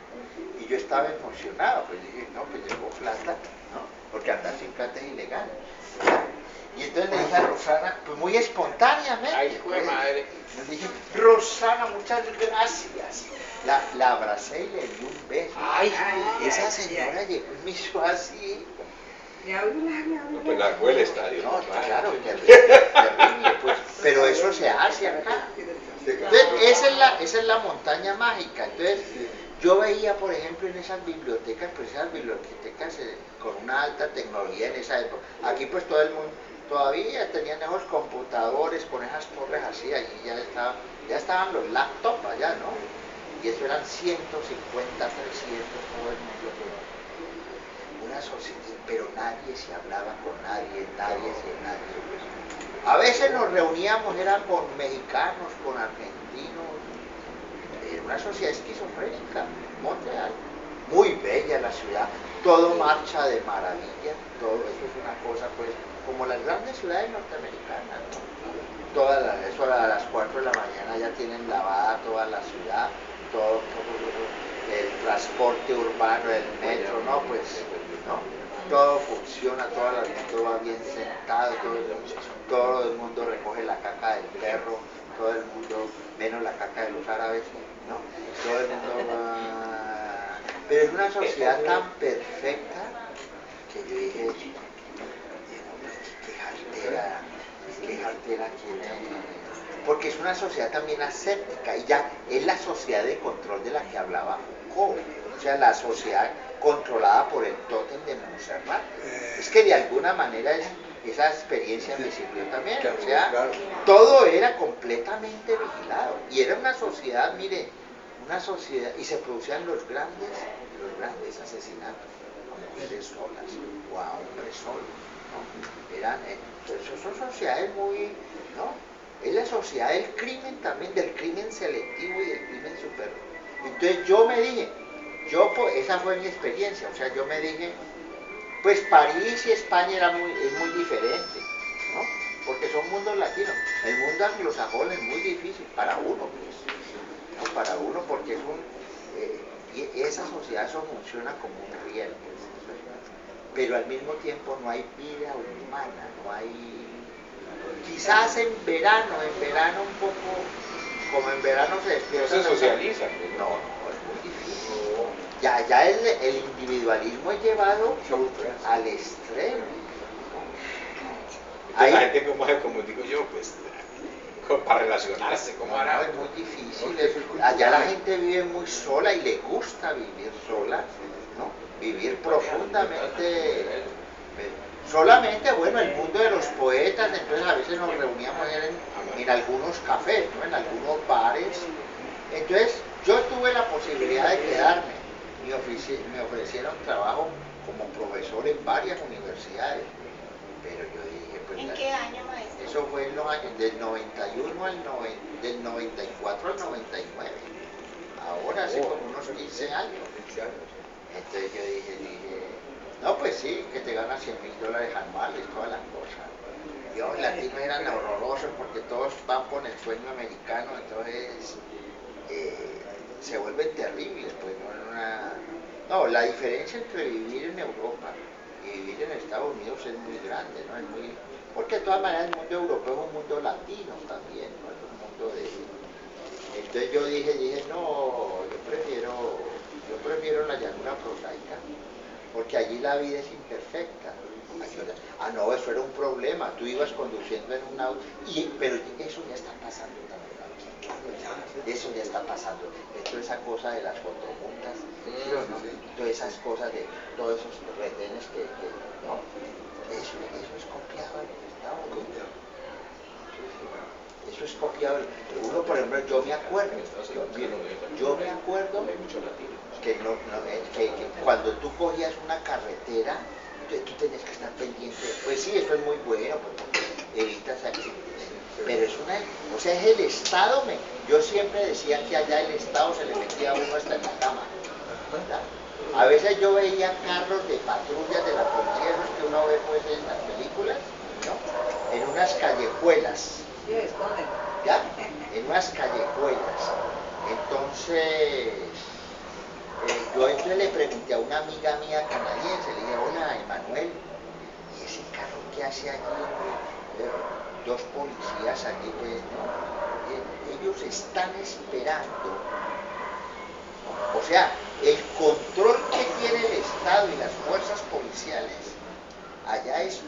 y yo estaba emocionado, pues dije, no, pues llegó plata, ¿no? Porque andar sin plata es ilegal, ¿ya? Y entonces le dije a Roxana, pues muy espontáneamente, ay, pues, madre. le dije, Roxana, muchas gracias. La abracé y le di un beso. Ay, esa señora llegó y me hizo así. no, pues la fue el estadio. No, claro, terrible, pues, pero eso se hace acá. Entonces, esa es la montaña mágica. Entonces, yo veía, por ejemplo, en esas bibliotecas, pues esas bibliotecas con una alta tecnología en esa época. Aquí pues todo el mundo todavía tenían esos computadores con esas torres así, allí ya estaban los laptops allá, ¿no? Y eso eran 150, 300, todo el mundo. Una sociedad, pero nadie se hablaba con nadie. A veces nos reuníamos, era con mexicanos, con argentinos. Era una sociedad esquizofrénica, Montreal. Muy bella la ciudad, todo marcha de maravilla, todo eso es una cosa, pues, como las grandes ciudades norteamericanas, ¿no? Eso a las 4 de la mañana ya tienen lavada toda la ciudad. Todo el transporte urbano, el metro, ¿no? Pues, ¿no? Todo funciona, todo va bien sentado, todo el mundo recoge la caca del perro, todo el mundo, menos la caca de los árabes, ¿no? Todo el mundo va... Pero es una sociedad tan perfecta que yo dije, qué jartera, cartera porque es una sociedad también aséptica y ya es la sociedad de control de la que hablaba Foucault, o sea, la sociedad controlada por el tótem de Montserrat. Es que de alguna manera esa experiencia me sirvió también, o sea, todo era completamente vigilado y era una sociedad, mire, una sociedad, y se producían los grandes asesinatos a mujeres solas o a hombres solos, ¿no? Eran, son sociedades muy, ¿no? Es la sociedad del crimen también, del crimen selectivo y del crimen super. Entonces yo me dije, esa fue mi experiencia, o sea, yo me dije, pues París y España es muy diferente, ¿no? Porque son mundos latinos. El mundo anglosajón es muy difícil para uno, pues, ¿no? Para uno, porque es y esa sociedad eso funciona como un riel, pues, pero al mismo tiempo no hay vida humana, no hay. Quizás en verano un poco, como en verano se despierta. No se socializa. No, es muy difícil. Ya el individualismo es llevado al extremo. Entonces, la gente como digo yo, pues, para relacionarse, ¿cómo hará? No, es muy difícil. Allá la gente vive muy sola y le gusta vivir sola, ¿no? Vivir profundamente. Solamente, bueno, el mundo de los poetas, entonces a veces nos reuníamos en algunos cafés, ¿no? En algunos bares. Entonces yo tuve la posibilidad de quedarme. Me ofrecieron trabajo como profesor en varias universidades. Pero yo dije, pues... ¿En qué año, maestro? Eso fue en los años del 91 del 94 al 99. Ahora, hace como unos 15 años. Entonces yo dije, no, pues sí, que te ganas $100.000 anuales, todas las cosas. Los latinos eran horrorosos porque todos van con el sueño americano, entonces se vuelven terribles. Pues no, la diferencia entre vivir en Europa y vivir en Estados Unidos es muy grande, ¿no? Porque de todas maneras el mundo europeo es un mundo latino también, ¿no? Es un mundo de... Entonces yo dije, no, yo prefiero la llanura prosaica, porque allí la vida es imperfecta. No, eso era un problema, tú ibas conduciendo en un auto, pero eso ya está pasando también aquí. Eso ya está pasando. Toda esa cosa de las fotopuntas, ¿no? Todas esas cosas de todos esos retenes que ¿no? Eso es copiado en Estados Unidos. Eso es copiado. Uno, por ejemplo, yo me acuerdo que cuando tú cogías una carretera, tú tenías que estar pendiente. Pues sí, eso es muy bueno, porque evitas accidentes. Pero es el Estado. Yo siempre decía que allá el Estado se le metía a uno hasta en la cama, ¿verdad? A veces yo veía carros de patrullas de la policía, esos que uno ve pues en las películas, ¿no? En unas callejuelas. ¿Ya? En unas callejuelas. Entonces, yo le pregunté a una amiga mía canadiense, le dije, hola, Emanuel, ¿y ese carro qué hace allí? Dos policías allí, pues, ¿no? Ellos están esperando. O sea, el control que tiene el Estado y las fuerzas policiales allá es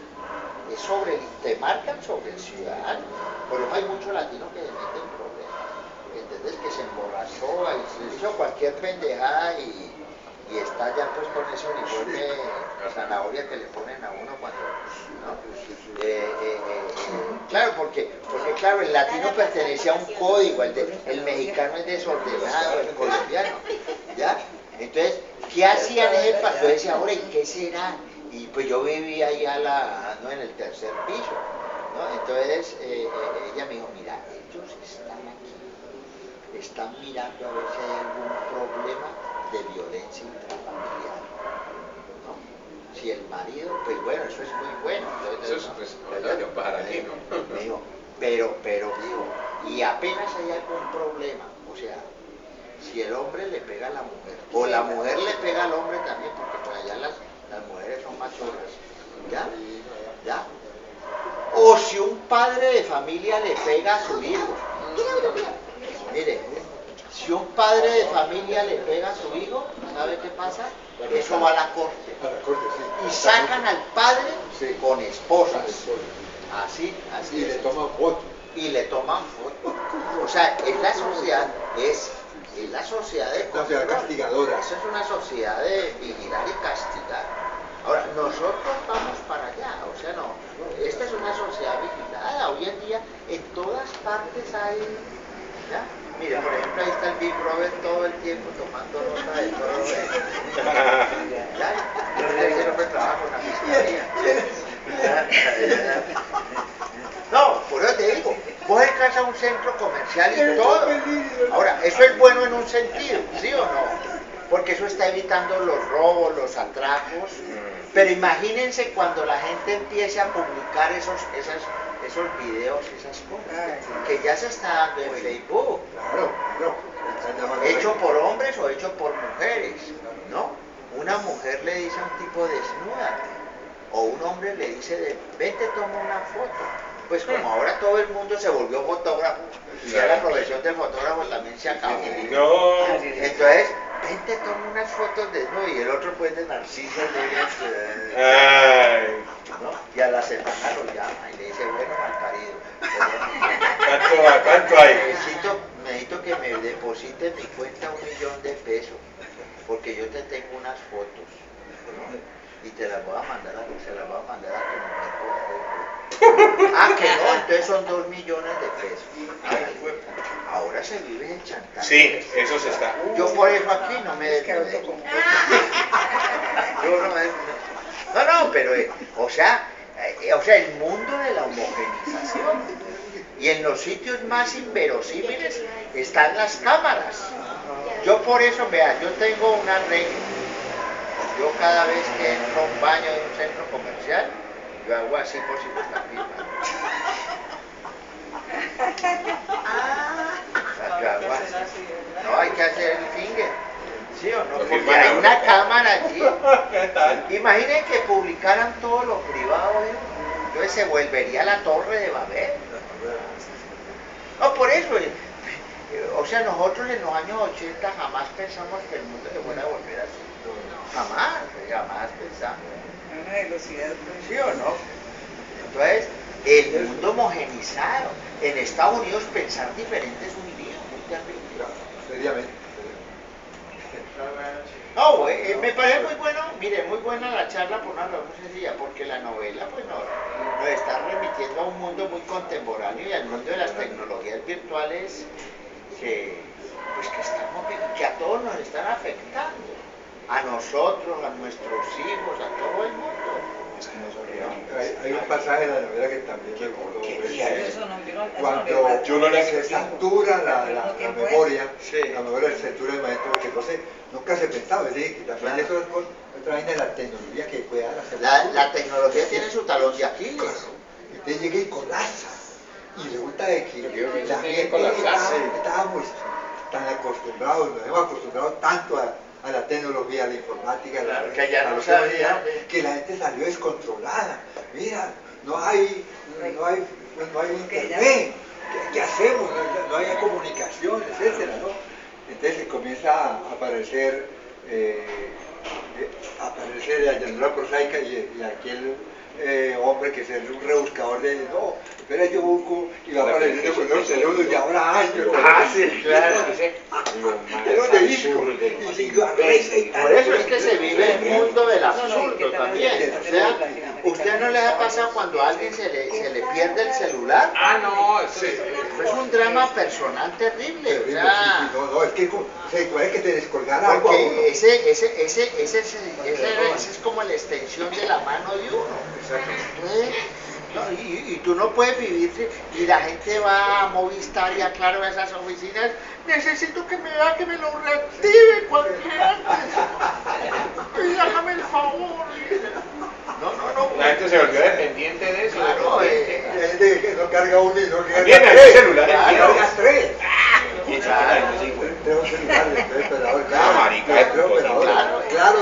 te marcan sobre el ciudadano. Por eso hay muchos latinos que se meten en problemas. ¿Entendés? Que se emborrachó y se hizo cualquier pendejada y está ya pues con ese uniforme zanahoria que le ponen a uno cuando, ¿no? Claro, porque claro, el latino pertenece a un código, el mexicano es desordenado, el colombiano, ¿ya? Entonces, ¿qué hacían en el paso? Yo decía, ahora, ¿y qué será? Y pues yo vivía ahí ¿no? En el tercer piso, ¿no? Entonces ella me dijo, mira, ellos están aquí, están mirando a ver si hay algún problema de violencia intrafamiliar, ¿no? Si el marido, pues bueno, eso es muy bueno. Entonces, eso es un pajarito. Me dijo, pero digo, y apenas hay algún problema, o sea, si el hombre le pega a la mujer, o la mujer le pega al hombre también, porque por allá las mujeres son más solas, ¿ya? O si un padre de familia le pega a su hijo, mire, si un padre de familia le pega a su hijo, ¿sabe qué pasa? Eso va a la corte. A la corte, sí. Y sacan al padre Sí. con esposas. Con esposas. Así Y es. le toman fotos. Y le toman fotos. O sea, es la sociedad de Una sociedad control. castigadora. Eso es una sociedad de vigilar y castigar. Ahora, nosotros vamos para allá, o sea, no, esta es una sociedad vigilada. Hoy en día, en todas partes hay, ¿ya? Mire, por ejemplo, ahí está el Big Brother todo el tiempo tomando nota de todo eso. ¿Ya? Ese hombre trabaja con la fiscalía. No, por eso te digo, vos entras a un centro comercial y todo. Ahora, eso es bueno en un sentido, ¿sí o no? Porque eso está evitando los robos, los atracos. Pero imagínense cuando la gente empiece a publicar esos videos, esas cosas, que ya se está dando en Facebook. Claro. Hecho por hombres o hecho por mujeres, ¿no? Una mujer le dice a un tipo desnúdate, o un hombre le dice ven te tomo una foto. Pues como ahora todo el mundo se volvió fotógrafo, ya la profesión del fotógrafo también se acabó. No. Entonces, ven te tomo unas fotos desnudo y el otro pues de narciso Ay. ¿no? Y a la semana lo llama y le dice, bueno, mal parido, ¿Cuánto hay? necesito que me deposite en mi cuenta 1 millón de pesos, porque yo te tengo unas fotos, ¿no? Y te las voy a mandar a tu mujer por foto. Ah, que no, entonces son 2 millones de pesos. Ay, ahora se vive en chantaje. Sí, eso se está. Yo por eso aquí no me No, pero, o sea, el mundo de la homogenización. Y en los sitios más inverosímiles están las cámaras. Yo por eso, vea, yo tengo una regla. Yo cada vez que entro a un baño de un centro comercial, yo hago así por si me están filmando. Yo hago así. No, hay que hacer el finger. ¿Sí o no? Porque hay una cámara allí. Imaginen que publicaran todo lo privado, entonces se volvería la Torre de Babel. No, por eso, o sea, nosotros en los años 80 jamás pensamos que el mundo se fuera a volver así. Jamás pensamos. Una velocidad. ¿Sí o no? Entonces, el mundo homogenizado. En Estados Unidos pensar diferente es un lío muy terrible. Seriamente. No, me parece muy bueno, mire, muy buena la charla por una razón sencilla, porque la novela pues nos está remitiendo a un mundo muy contemporáneo y al mundo de las tecnologías virtuales que a todos nos están afectando, a nosotros, a nuestros hijos, a todo el mundo. Hay un pasaje de la novela que también me gustó. Yo no Se satura la memoria, la memoria se satura el maestro, porque entonces nunca se pensaba, es decir, que también eso es otra vaina de la tecnología que puede dar. La tecnología tiene su talón de Aquiles. Entonces llega y colapsa. Y resulta de que la gente estábamos tan acostumbrados, nos hemos acostumbrado tanto a la tecnología, a la informática, Claro, que ya no sabía. que la gente salió descontrolada. Mira, no hay internet. ¿Qué hacemos? No hay comunicación, etcétera, ¿no? Entonces comienza a aparecer la llanura prosaica y aquel hombre que es un rebuscador de no, espera, yo busco y va apareciendo con los teléfonos y ahora años. Sí, claro. Por eso es que se vive el mundo del absurdo también. O sea, ¿usted no les ha pasado cuando a alguien se le pierde el celular? Ah, no, Eso es un drama personal terrible. O sea, no, es que es que te descolgara algo. porque ese es como la extensión de la mano de uno. Y tú no puedes vivir y la gente va a Movistar y a Claro, a esas oficinas, necesito que me lo reactive cuanto antes y hágame el favor. No. La gente se volvió dependiente de eso. Claro, La gente que no carga uno y no carga También hay tres. celulares. Carga tres. Claro. Claro,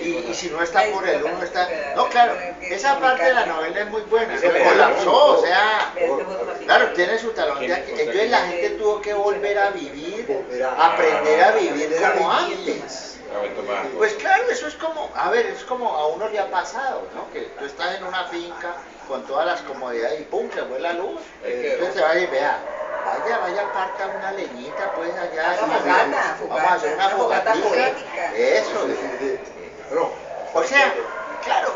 y si no está por el uno está... No, claro, esa parte de la novela es muy buena, se colapsó, o sea, claro, tiene su talón de aquí. Entonces la gente tuvo que volver a vivir, aprender a vivir como antes. Pues claro, eso es como, a ver, es como a uno le ha pasado, ¿no? Que tú estás en una finca con todas las comodidades y pum, se fue la luz. Entonces se va y vea, vaya, parta una leñita, pues allá. Vamos a hacer una fogatita. Eso. O sea, claro.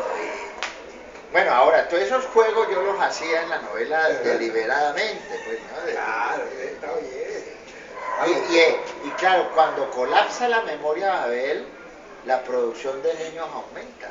Bueno, ahora, todos esos juegos yo los hacía en la novela deliberadamente, pues, ¿no? Claro, está bien. Y claro, cuando colapsa la memoria de Babel, la producción de niños aumenta.